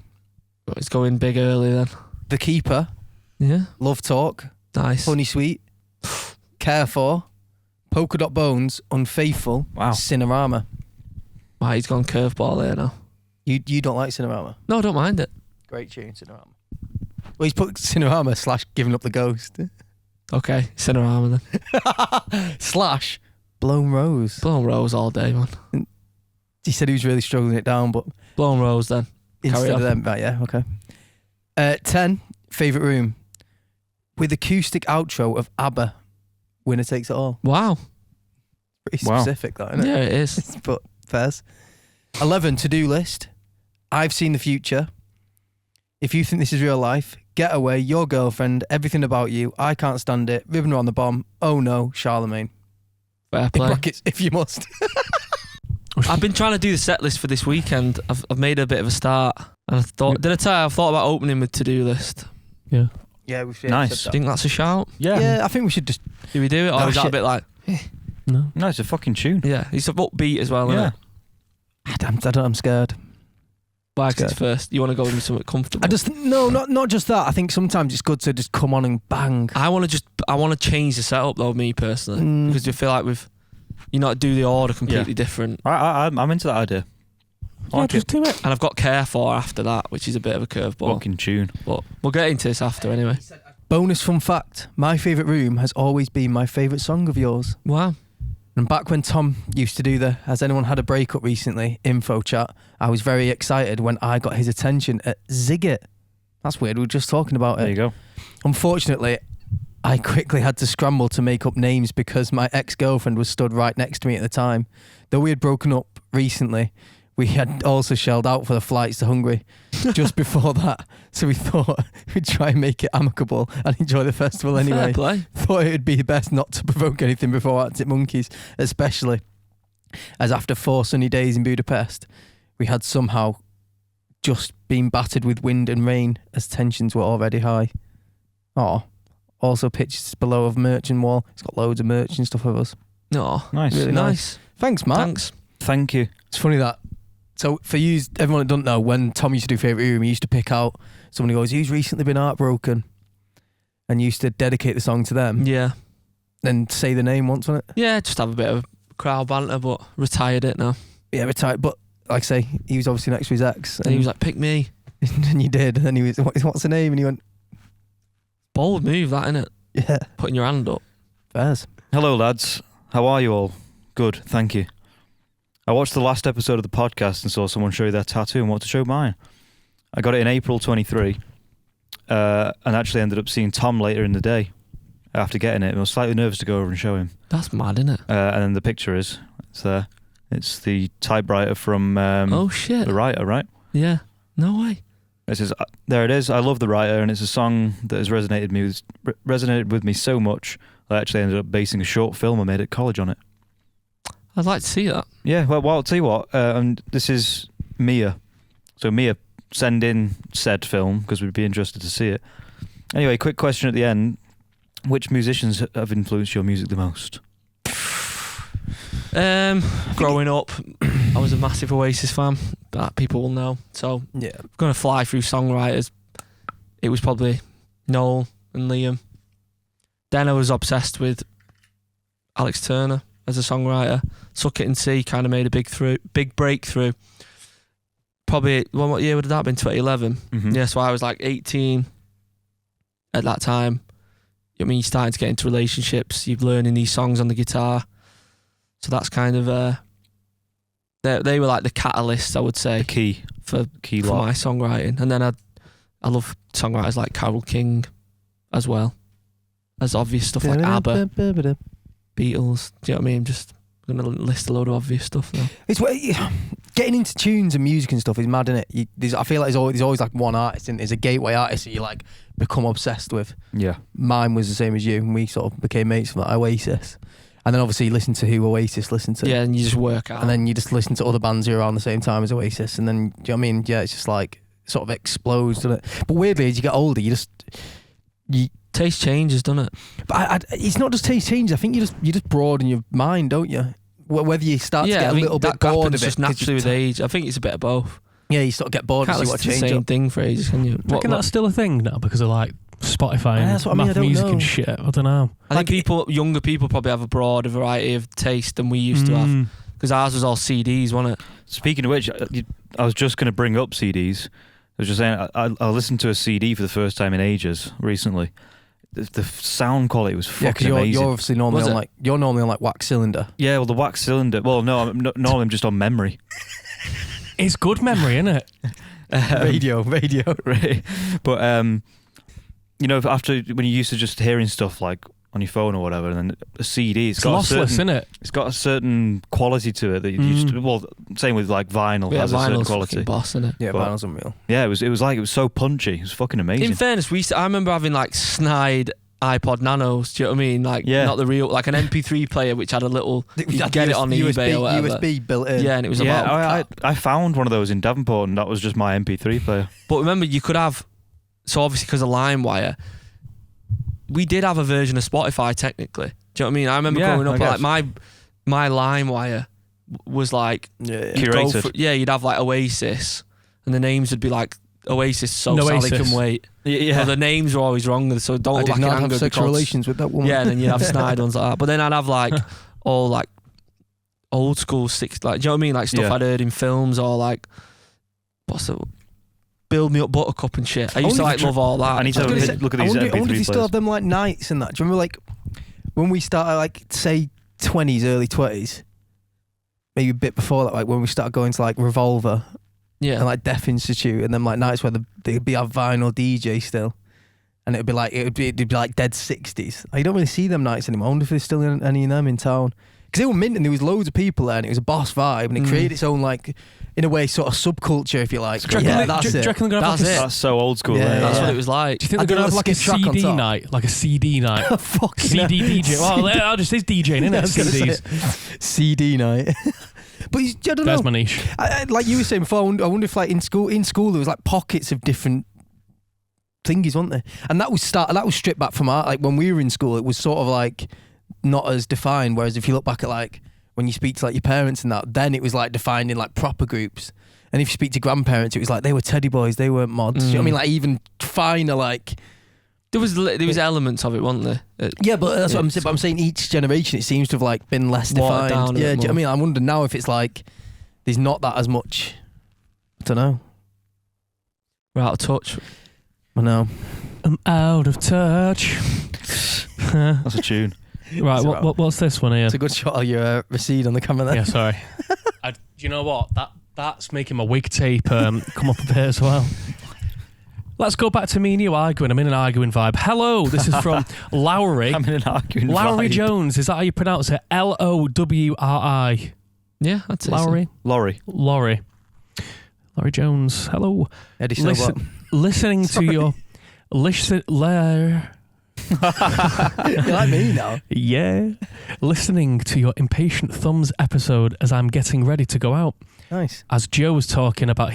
Speaker 4: It's going big early then.
Speaker 3: The Keeper.
Speaker 4: Yeah.
Speaker 3: Love Talk.
Speaker 4: Nice.
Speaker 3: Honey Sweet. Care For. Polka Dot Bones. Unfaithful.
Speaker 2: Wow.
Speaker 3: Cinerama.
Speaker 4: Wow, he's gone curveball there now.
Speaker 3: You don't like Cinerama?
Speaker 4: No, I don't mind it.
Speaker 3: Great tune, Cinerama. Well, he's put Cinerama / Giving Up the Ghost.
Speaker 4: Okay, Cinerama then.
Speaker 3: / Blown Rose.
Speaker 4: Blown Rose all day, man.
Speaker 3: He said he was really struggling it down, but
Speaker 4: Blown Rose then.
Speaker 3: instead
Speaker 4: on.
Speaker 3: of them, right, yeah, okay. 10, Favourite Room. With acoustic outro of ABBA. Winner Takes It All.
Speaker 4: Wow.
Speaker 3: Pretty
Speaker 2: Wow.
Speaker 3: specific, that, isn't it?
Speaker 4: Yeah, it is.
Speaker 3: But fairs. 11, To-Do List. I've Seen the Future. If You Think This Is Real Life. Get Away, Your Girlfriend, Everything About You, I Can't Stand It, Ribbon Around the Bomb, Oh No, Charlemagne.
Speaker 4: Fair
Speaker 3: In
Speaker 4: play.
Speaker 3: brackets, if you must.
Speaker 4: I've been trying to do the set list for this weekend. I've made a bit of a start. And I thought, did I tell you I thought about opening with To-Do List?
Speaker 5: Yeah.
Speaker 3: Yeah, we should.
Speaker 2: Nice.
Speaker 4: Think that's a shout?
Speaker 3: Yeah, I think we should just.
Speaker 4: Do we do it? Or
Speaker 3: No,
Speaker 4: is that a
Speaker 3: shit.
Speaker 4: bit like,
Speaker 5: No.
Speaker 2: No, it's a fucking tune.
Speaker 4: yeah, it's a upbeat as well,
Speaker 2: Yeah.
Speaker 4: isn't it?
Speaker 3: I'm scared.
Speaker 4: Why? 'Cause it's
Speaker 3: Scared.
Speaker 4: first. You want to go into something comfortable.
Speaker 3: I just not just that. I think sometimes it's good to just come on and bang.
Speaker 4: I want to change the setup though, me personally,
Speaker 3: Mm.
Speaker 4: because I feel like You not do the order completely different.
Speaker 2: I'm into that idea.
Speaker 5: Yeah, just do it.
Speaker 4: And I've got Care For after that, which is a bit of a curveball.
Speaker 2: Fucking tune.
Speaker 4: But we'll get into this after anyway.
Speaker 3: Bonus fun fact: my favourite room has always been my favourite song of yours.
Speaker 4: Wow.
Speaker 3: And back when Tom used to do the "Has anyone had a breakup recently?" info chat, I was very excited when I got his attention at Zig It. That's weird. We were just talking about it.
Speaker 2: There you go.
Speaker 3: Unfortunately, I quickly had to scramble to make up names because my ex-girlfriend was stood right next to me at the time. Though we had broken up recently, we had also shelled out for the flights to Hungary just before that. So we thought we'd try and make it amicable and enjoy the festival anyway.
Speaker 4: Fair play.
Speaker 3: Thought it would be best not to provoke anything before Arctic Monkeys, especially as after 4 sunny days in Budapest, we had somehow just been battered with wind and rain as tensions were already high. Oh. Also pictures below of merchant wall. It's got loads of merch and stuff of us.
Speaker 4: No.
Speaker 2: Nice.
Speaker 3: Really
Speaker 4: Nice.
Speaker 3: Thanks, Matt.
Speaker 4: Thanks.
Speaker 2: Thank you.
Speaker 3: It's funny that. So for you, everyone that doesn't know, when Tom used to do Favourite Room, he used to pick out someone who goes, who's recently been heartbroken? And used to dedicate the song to them.
Speaker 4: Yeah.
Speaker 3: Then say the name once on it.
Speaker 4: Yeah, just have a bit of crowd banter, but retired it now.
Speaker 3: Yeah, retired. But like I say, he was obviously next to his ex.
Speaker 4: And he was like, pick me.
Speaker 3: And you did. And then he was, what's the name? And he went,
Speaker 4: Bold move, that, innit?
Speaker 3: yeah,
Speaker 4: Putting your hand up.
Speaker 3: fairs.
Speaker 2: Hello, lads. How are you all? Good, thank you. I watched the last episode of the podcast and saw someone show their tattoo and wanted to show mine. I got it in April 23 and actually ended up seeing Tom later in the day after getting it. I was slightly nervous to go over and show him.
Speaker 4: That's mad, innit?
Speaker 2: And then the picture it's there. It's the typewriter from
Speaker 4: Oh, shit.
Speaker 2: the writer, right?
Speaker 4: Yeah. No way.
Speaker 2: It says, there it is. I love the writer, and it's a song that has resonated with me so much that I actually ended up basing a short film I made at college on it.
Speaker 4: I'd like to see that.
Speaker 2: Yeah, well I'll tell you what. And this is Mia. So Mia, send in said film because we'd be interested to see it. Anyway, quick question at the end: which musicians have influenced your music the most?
Speaker 4: Growing up, I was a massive Oasis fan. That people will know. So
Speaker 3: Yeah.
Speaker 4: I'm going to fly through songwriters. It was probably Noel and Liam. Then I was obsessed with Alex Turner as a songwriter. Suck It and See kind of made a big breakthrough. Probably, what year would that have been? 2011.
Speaker 2: Mm-hmm.
Speaker 4: Yeah, so I was like 18 at that time. I mean, you're starting to get into relationships. You're learning these songs on the guitar. So that's kind of they were like the catalysts, I would say,
Speaker 2: The key
Speaker 4: for
Speaker 2: lock.
Speaker 4: my songwriting. And then I love songwriters like Carole King as well. As obvious stuff like ABBA, Beatles. Do you know what I mean? Just going to list a load of obvious stuff now.
Speaker 3: It's getting into tunes and music and stuff is mad, isn't it? I feel like there's always like one artist, and there's a gateway artist that you like become obsessed with.
Speaker 2: Yeah.
Speaker 3: Mine was the same as you, and we sort of became mates from like Oasis. And then obviously you listen to who Oasis listen to.
Speaker 4: Yeah, and you just work out.
Speaker 3: And then you just listen to other bands who are around the same time as Oasis. And then, do you know what I mean? Yeah, it's just like, sort of explodes, doesn't it? But weirdly, as you get older, you
Speaker 4: taste changes, doesn't it?
Speaker 3: But it's not just taste changes. I think you just broaden your mind, don't you? Whether you start to get a little bit bored of it.
Speaker 4: Just naturally with age. I think it's a bit of both.
Speaker 3: Yeah, you sort of get bored
Speaker 4: Can't
Speaker 3: and see what
Speaker 4: listen to the
Speaker 3: change
Speaker 4: same
Speaker 3: up.
Speaker 4: thing for ages, can you?
Speaker 5: Do you reckon that's still a thing now because of like Spotify and
Speaker 3: that's what I mean, I
Speaker 5: math
Speaker 3: don't
Speaker 5: music
Speaker 3: know.
Speaker 5: and shit? I don't know.
Speaker 4: I think younger people probably have a broader variety of taste than we used to have. Because ours was all CDs, wasn't it?
Speaker 2: Speaking of which, I was just going to bring up CDs. I was just saying, I listened to a CD for the first time in ages recently. The sound quality was fucking amazing.
Speaker 3: You're obviously normally
Speaker 4: Was
Speaker 3: on
Speaker 4: it?
Speaker 3: like wax cylinder.
Speaker 2: Yeah, well, the wax cylinder. Well, no, normally I'm just on memory.
Speaker 5: It's good memory, isn't it?
Speaker 3: Radio.
Speaker 2: Right. But you know, after when you're used to just hearing stuff like on your phone or whatever, and then a CD,
Speaker 5: It's lossless, isn't it?
Speaker 2: It's got a certain quality to it that you used to. Well, same with like vinyl has a certain
Speaker 4: vinyl's
Speaker 2: quality.
Speaker 4: fucking boss, isn't it?
Speaker 3: Yeah,
Speaker 2: But-
Speaker 3: vinyl's unreal.
Speaker 2: Yeah, it was so punchy. It was fucking amazing.
Speaker 4: In fairness, I remember having like snide iPod Nanos. Do you know what I mean? Like,
Speaker 2: Yeah.
Speaker 4: not the real, like an MP3 player which had a little. You could get it on eBay or whatever.
Speaker 3: USB built in.
Speaker 4: Yeah, and it was
Speaker 2: Yeah,
Speaker 4: about.
Speaker 2: I found one of those in Devonport, and that was just my MP3 player.
Speaker 4: But remember, you could have. So obviously, because of LimeWire, we did have a version of Spotify technically. Do you know what I mean? I remember
Speaker 2: Yeah,
Speaker 4: growing up,
Speaker 2: I
Speaker 4: like
Speaker 2: guess.
Speaker 4: my LimeWire was like
Speaker 3: Yeah.
Speaker 4: you'd go
Speaker 2: Curated.
Speaker 4: you'd have like Oasis, and the names would be like Oasis, So
Speaker 5: No
Speaker 4: Sally
Speaker 5: Oasis.
Speaker 4: Can Wait.
Speaker 2: Yeah.
Speaker 4: Well, the names were always wrong, so don't
Speaker 3: I
Speaker 4: look
Speaker 3: did
Speaker 4: like an
Speaker 3: not
Speaker 4: anger
Speaker 3: have sexual
Speaker 4: because-
Speaker 3: relations with that woman.
Speaker 4: Yeah, and then you'd have snide ones like that. But then I'd have like all like old school six, like, do you know what I mean? Like stuff
Speaker 2: Yeah.
Speaker 4: I'd heard in films, or like what's the Build Me Up Buttercup and shit. I used to like love all that.
Speaker 2: I need to
Speaker 3: I was gonna say,
Speaker 2: look at
Speaker 3: I
Speaker 2: these
Speaker 3: wonder, I wonder if
Speaker 2: MP3
Speaker 3: you still
Speaker 2: players.
Speaker 3: have them like nights and that. Do you remember like when we started, like, say 20s, early 20s, maybe a bit before that, like when we started going to like Revolver
Speaker 4: Yeah.
Speaker 3: and like Deaf Institute, and then like nights where there'd be a vinyl DJ still, and it'd be like dead 60s. You don't really see them nights anymore. I wonder if there's still any of them in town, because they were mint and there was loads of people there, and it was a boss vibe, and it created its own, like, in a way, sort of subculture, if you like.
Speaker 5: Do you reckon
Speaker 3: That's
Speaker 5: do you
Speaker 3: it.
Speaker 5: reckon they're gonna have
Speaker 4: That's
Speaker 5: like
Speaker 4: it.
Speaker 2: That's so old school.
Speaker 3: Yeah,
Speaker 2: mate.
Speaker 4: That's
Speaker 3: yeah.
Speaker 4: what it was like.
Speaker 5: Do you think
Speaker 3: I
Speaker 5: they're gonna
Speaker 3: don't
Speaker 5: have
Speaker 3: know,
Speaker 5: like a
Speaker 3: skip track on
Speaker 5: CD
Speaker 3: top.
Speaker 5: night, like a CD night?
Speaker 3: Fucking
Speaker 5: CD
Speaker 3: hell.
Speaker 5: DJ. Well, I'll just say DJing, innit?
Speaker 3: I was gonna say
Speaker 5: CDs.
Speaker 3: CD night. But I don't know.
Speaker 5: There's my niche.
Speaker 3: Like you were saying before, I wonder if like in school there was like pockets of different thingies, weren't there? And that was stripped back from art. Like when we were in school, it was sort of like not as defined. Whereas if you look back at like when you speak to like your parents and that, then it was like defined in like proper groups. And if you speak to grandparents, it was like they were teddy boys, they weren't mods. You know what I mean? Like even finer, like.
Speaker 4: There was elements of it, wasn't there?
Speaker 3: Yeah, but that's what I'm saying. But I'm saying each generation, it seems to have like been less
Speaker 4: Watered
Speaker 3: defined.
Speaker 4: down a
Speaker 3: Yeah,
Speaker 4: bit
Speaker 3: do you know what I
Speaker 4: more.
Speaker 3: mean? I wonder now if it's like there's not that as much. I don't know.
Speaker 4: We're out of touch.
Speaker 3: I know.
Speaker 5: I'm out of touch.
Speaker 2: That's a tune.
Speaker 5: Right, what's this one here?
Speaker 3: It's a good shot of your recede on the camera there.
Speaker 5: Yeah, sorry. Do you know what? That's making my wig tape come up a bit as well. Let's go back to me and you arguing. I'm in an arguing vibe. Hello, this is from Lowry.
Speaker 2: I'm in an arguing
Speaker 5: Lowry
Speaker 2: vibe.
Speaker 5: Jones. Is that how you pronounce it? Lowri.
Speaker 4: Yeah, I'd say
Speaker 5: Lowry.
Speaker 2: Laurie.
Speaker 5: Laurie Jones. Hello.
Speaker 3: Eddie Snowbot.
Speaker 5: Listening to your
Speaker 3: You like me now?
Speaker 5: Yeah. Listening to your Impatient Thumbs episode as I'm getting ready to go out.
Speaker 3: Nice.
Speaker 5: As Joe was talking about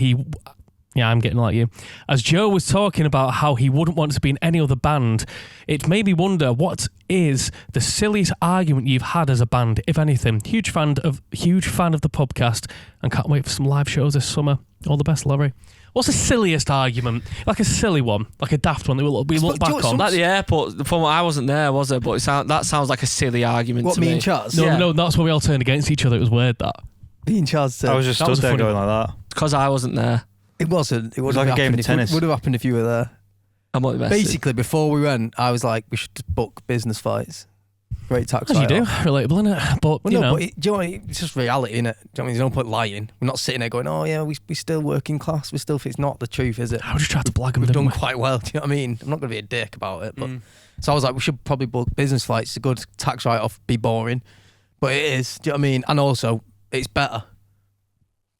Speaker 5: I'm getting like you. As Joe was talking about how he wouldn't want to be in any other band, it made me wonder, what is the silliest argument you've had as a band, if anything? Huge fan of the Pubcast, and can't wait for some live shows this summer. All the best, Laurie. What's the silliest argument? Like a silly one, like a daft one that we look back on.
Speaker 4: At the airport, from I wasn't there, was it? But that sounds like a silly argument
Speaker 3: What,
Speaker 4: to
Speaker 3: me
Speaker 4: me.
Speaker 3: and Chaz?
Speaker 5: No, that's where we all turned against each other. It was weird, that.
Speaker 3: Me and Chaz said.
Speaker 2: I was just
Speaker 5: That
Speaker 2: stood
Speaker 5: was a
Speaker 2: there
Speaker 5: funny
Speaker 2: going
Speaker 5: one.
Speaker 2: like that.
Speaker 4: Because I wasn't there.
Speaker 3: It wasn't. It would
Speaker 2: was
Speaker 3: have
Speaker 2: like a game
Speaker 3: happened
Speaker 2: of tennis.
Speaker 3: It would have happened if you were there.
Speaker 4: I'm not the best.
Speaker 3: Basically, before we went, I was like, we should just book business flights. Great tax
Speaker 5: As you do.
Speaker 3: write-off.
Speaker 5: Relatable, innit? But,
Speaker 3: Well,
Speaker 5: you
Speaker 3: no,
Speaker 5: know.
Speaker 3: but do you know what, it's just reality, innit? Do you know what I mean? There's no point lying. We're not sitting there going, oh yeah, we still working class. We still, it's not the truth, is it?
Speaker 5: I just tried to blag him.
Speaker 3: We've
Speaker 5: didn't
Speaker 3: done
Speaker 5: we?
Speaker 3: quite well. Do you know what I mean? I'm not going to be a dick about it. But So I was like, we should probably book business flights. It's a good tax write-off, be boring. But it is, do you know what I mean? And also, it's better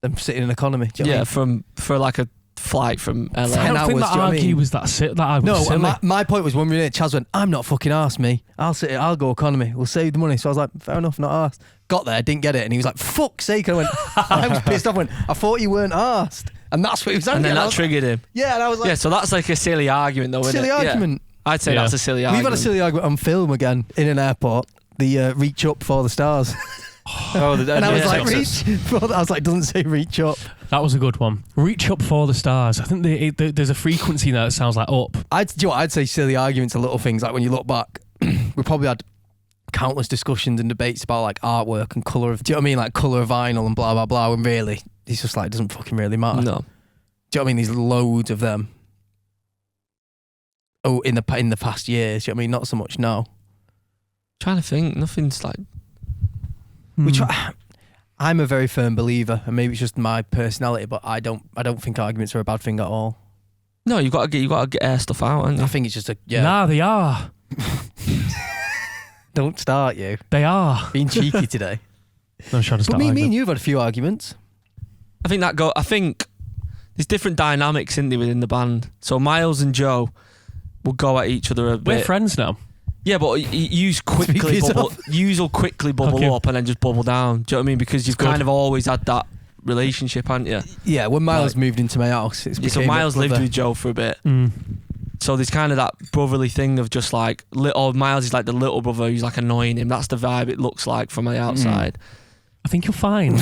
Speaker 3: than sitting in economy. Do you know what I mean?
Speaker 4: for like a flight from LA.
Speaker 5: I
Speaker 3: 10
Speaker 5: don't think
Speaker 3: hours,
Speaker 5: that
Speaker 3: do you know what I
Speaker 5: argue
Speaker 3: mean?
Speaker 5: was that silly.
Speaker 3: No, and my point was when we were in it, Chaz went, I'm not fucking arsed, me. I'll go economy. We'll save the money. So I was like, fair enough, not arsed. Got there, didn't get it. And he was like, fuck's sake. And I went, I was pissed off. I went, I thought you weren't arsed. And that's what he was
Speaker 4: And
Speaker 3: angry
Speaker 4: then
Speaker 3: at. I
Speaker 4: that
Speaker 3: was
Speaker 4: triggered him.
Speaker 3: like, yeah, and I was like,
Speaker 4: Yeah, so that's like a silly argument though, isn't
Speaker 3: silly
Speaker 4: it? Yeah.
Speaker 3: argument.
Speaker 4: I'd say
Speaker 5: Yeah.
Speaker 4: that's a silly
Speaker 3: We've
Speaker 4: argument.
Speaker 3: had a silly argument on film again in an airport. The reach up for the stars.
Speaker 2: Oh,
Speaker 3: And I was
Speaker 4: Yeah.
Speaker 3: like, reach. I was like, doesn't say reach up.
Speaker 5: That was a good one. Reach up for the stars. I think there's a frequency there that sounds like up.
Speaker 3: Do you know what? I'd say silly arguments are little things. Like when you look back, we probably had countless discussions and debates about like artwork and colour of, do you know what I mean? Like colour of vinyl and blah, blah, blah. And really, it's just like, it doesn't fucking really matter.
Speaker 4: No.
Speaker 3: Do you know what I mean? There's loads of them. Oh, in the past years. Do you know what I mean? Not so much now.
Speaker 4: Trying to think. Nothing's like.
Speaker 3: We try. I'm a very firm believer, and maybe it's just my personality, but I don't think arguments are a bad thing at all.
Speaker 4: No, you got to get air stuff out, haven't you?
Speaker 3: I think it's just a
Speaker 5: Nah, they are.
Speaker 3: Don't start you
Speaker 5: They are.
Speaker 3: being cheeky today.
Speaker 5: No, I'm trying to
Speaker 3: But
Speaker 5: start
Speaker 3: me and
Speaker 5: arguing.
Speaker 3: you've had a few arguments.
Speaker 4: I think there's different dynamics in there within the band. So Miles and Joe will go at each other a
Speaker 5: We're
Speaker 4: bit.
Speaker 5: friends now.
Speaker 4: Yeah, but yous
Speaker 3: Speak for
Speaker 4: will quickly bubble
Speaker 5: Okay.
Speaker 4: up and then just bubble down. Do you know what I mean? Because you've
Speaker 5: good.
Speaker 4: kind of always had that relationship, haven't you?
Speaker 3: Yeah, when Miles
Speaker 4: Like-
Speaker 3: moved into my house, it's
Speaker 4: Yeah, so
Speaker 3: became
Speaker 4: Miles
Speaker 3: a
Speaker 4: lived
Speaker 3: brother.
Speaker 4: with Joe for a bit.
Speaker 5: Mm.
Speaker 4: So there's kind of that brotherly thing of just like, Miles is like the little brother who's like annoying him. That's the vibe it looks like from the outside.
Speaker 5: I think you'll find.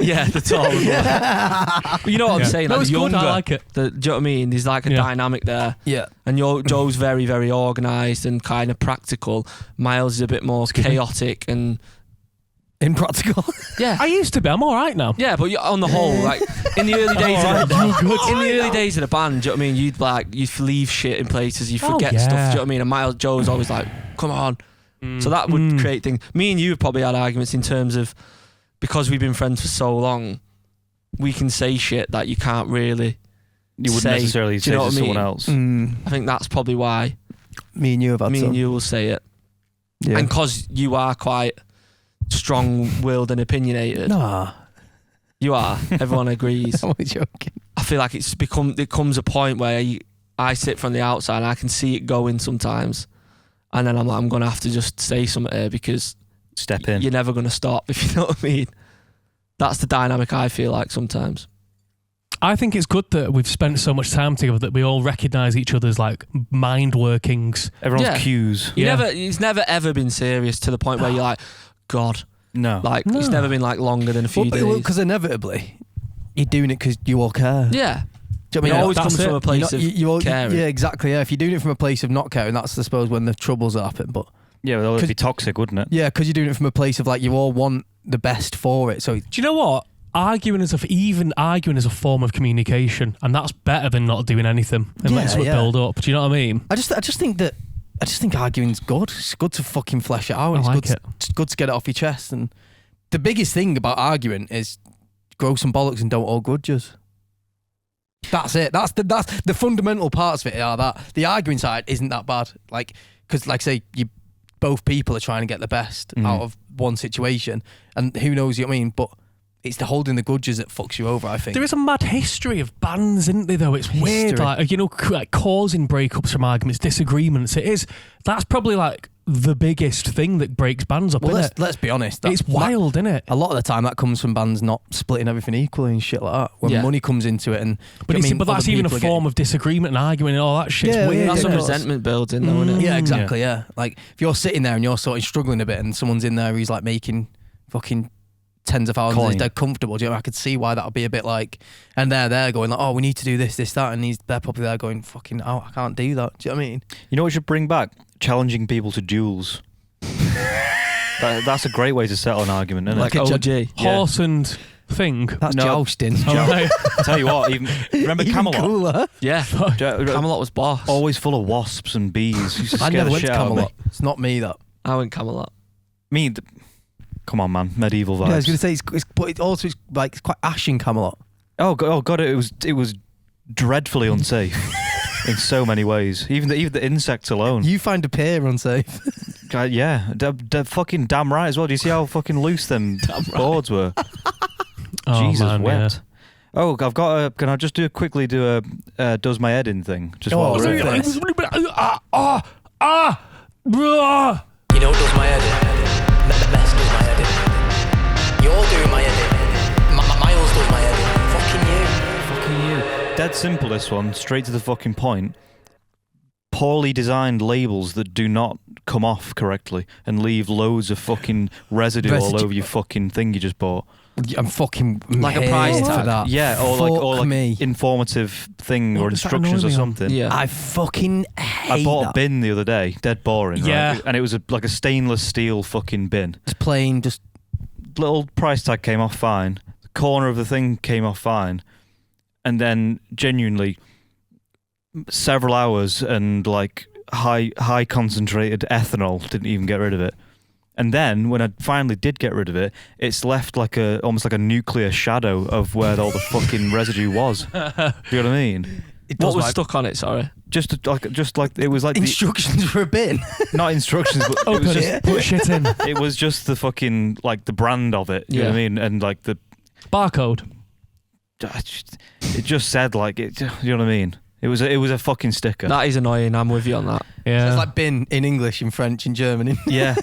Speaker 4: Yeah, the tall brother. But you know what I'm
Speaker 5: Yeah.
Speaker 4: saying?
Speaker 5: No,
Speaker 4: Like
Speaker 5: it's
Speaker 4: the
Speaker 5: good.
Speaker 4: younger,
Speaker 5: I like it.
Speaker 4: do you know what I mean? There's like a
Speaker 5: Yeah.
Speaker 4: dynamic there.
Speaker 3: Yeah.
Speaker 4: And Joe's very, very organised and kind of practical. Miles is a bit more
Speaker 5: Excuse me?
Speaker 4: chaotic and
Speaker 3: Impractical.
Speaker 4: Yeah.
Speaker 5: I used to be. I'm all right now.
Speaker 4: Yeah, but on the whole, like in the early days,
Speaker 5: Alright,
Speaker 4: in the early days of the band, do you know what I mean? You'd leave shit in places, you forget stuff. Do you know what I mean? And Miles Joe's always like, "Come on." So that would create things. Me and you have probably had arguments in terms of because we've been friends for so long, we can say shit that you can't really.
Speaker 2: You wouldn't necessarily say to someone else.
Speaker 4: I think that's probably why
Speaker 3: Me and you have had
Speaker 4: me
Speaker 3: some.
Speaker 4: and you will say it,
Speaker 3: Yeah.
Speaker 4: and because you are quite strong-willed and opinionated.
Speaker 3: Nah.
Speaker 4: You are. Everyone agrees.
Speaker 3: I'm only joking.
Speaker 4: I feel like it comes a point where I sit from the outside and I can see it going sometimes, and then I'm like, I'm gonna have to just say something here because
Speaker 2: Step in.
Speaker 4: you're never gonna stop, if you know what I mean. That's the dynamic I feel like sometimes.
Speaker 5: I think it's good that we've spent so much time together that we all recognise each other's like mind workings.
Speaker 2: Everyone's cues.
Speaker 4: It's never ever been serious to the point where you're like, God,
Speaker 2: No.
Speaker 4: like it's never been like longer than a few days.
Speaker 3: Because inevitably, you're doing it because you all care.
Speaker 4: Yeah.
Speaker 3: Do you know what I
Speaker 4: It
Speaker 3: mean?
Speaker 4: always comes from a place of caring.
Speaker 3: Yeah, exactly. Yeah, if you're doing it from a place of not caring, that's I suppose when the troubles happen. But
Speaker 2: Yeah, well, that would be toxic, wouldn't it?
Speaker 3: yeah, because you're doing it from a place of like you all want the best for it. So
Speaker 5: Do you know what? Even arguing is a form of communication, and that's better than not doing anything and letting something build up. Do you know what I mean?
Speaker 3: I just think arguing's good. It's good to fucking flesh it out. It's good to get it off your chest. And the biggest thing about arguing is grow some bollocks and don't hold grudges. That's it. That's the fundamental parts of it are that the arguing side isn't that bad. Like, because like say both people are trying to get the best out of one situation, and who knows, you know what I mean? But it's the holding the grudges that fucks you over, I think.
Speaker 5: There is a mad history of bands, isn't there, though? It's weird, like, like causing breakups from arguments, disagreements. That's probably like the biggest thing that breaks bands up, isn't it?
Speaker 3: Let's be honest.
Speaker 5: It's wild, isn't it?
Speaker 3: A lot of the time that comes from bands not splitting everything equally and shit like that. When money comes into it, and
Speaker 5: but that's even a form of disagreement and arguing and all that shit's weird.
Speaker 4: That's when
Speaker 3: it?
Speaker 4: resentment builds in, though, isn't it?
Speaker 3: Yeah, exactly. Yeah, like if you're sitting there and you're sort of struggling a bit, and someone's in there who's like making fucking tens of thousands, they're comfortable. Do you know? I could see why that would be a bit like, and they're going like, oh, we need to do this, that, and they're probably there going, fucking, oh, I can't do that. Do you know what I mean?
Speaker 2: You know what we should bring back? Challenging people to duels. That's a great way to settle an argument, isn't
Speaker 4: like
Speaker 2: it?
Speaker 4: OG.
Speaker 5: Horse and thing.
Speaker 3: That's jousting.
Speaker 2: I tell you what, remember
Speaker 3: Even
Speaker 2: Camelot?
Speaker 3: cooler.
Speaker 4: Yeah. Camelot was boss.
Speaker 2: Always full of wasps and bees. Used to scare
Speaker 3: I never
Speaker 2: the
Speaker 3: went
Speaker 2: shit
Speaker 3: to
Speaker 2: out of me.
Speaker 3: Camelot. It's not me that.
Speaker 4: I went Camelot.
Speaker 2: Come on, man, medieval vibes.
Speaker 3: Yeah, I was going to say, but it's like it's quite ash in Camelot.
Speaker 2: Oh god, it was dreadfully unsafe in so many ways. Even the insects alone.
Speaker 3: You find a pear unsafe.
Speaker 2: Yeah, fucking damn right as well. Do you see how fucking loose them boards were? Jesus,
Speaker 5: man,
Speaker 2: wept. Yeah. Oh, I've got can I just quickly do a does my head in thing? Just while we're at it.
Speaker 5: You
Speaker 3: know, does my head in. Best does my head in. You're doing my head in. Miles does my head in. Fucking you.
Speaker 2: Dead simple, this one. Straight to the fucking point. Poorly designed labels that do not come off correctly and leave loads of fucking residue all over your fucking thing you just bought.
Speaker 3: I'm fucking
Speaker 4: like a price
Speaker 3: for
Speaker 4: tag.
Speaker 3: that.
Speaker 2: Yeah, or like informative thing or instructions or something.
Speaker 4: Yeah.
Speaker 3: I fucking hate
Speaker 2: I bought
Speaker 3: that.
Speaker 2: a bin the other day, dead boring,
Speaker 5: Yeah.
Speaker 2: right? And it was like a stainless steel fucking bin.
Speaker 3: It's plain, just
Speaker 2: Little price tag came off fine. The corner of the thing came off fine. And then genuinely several hours and like high concentrated ethanol didn't even get rid of it. And then when I finally did get rid of it, it's left like almost like a nuclear shadow of where all the fucking residue was. Do you know what I mean?
Speaker 4: What was stuck on it? Sorry.
Speaker 2: Just like it was like
Speaker 3: instructions for a bin.
Speaker 2: not instructions, but it was just
Speaker 5: put shit in.
Speaker 2: it was just the fucking like the brand of it. You know what I mean? And like the
Speaker 5: Barcode.
Speaker 2: it just said like it. You know what I mean? It was a fucking sticker.
Speaker 4: That is annoying. I'm with you on that.
Speaker 5: Yeah.
Speaker 3: It's like bin in English, in French, in German.
Speaker 2: Yeah.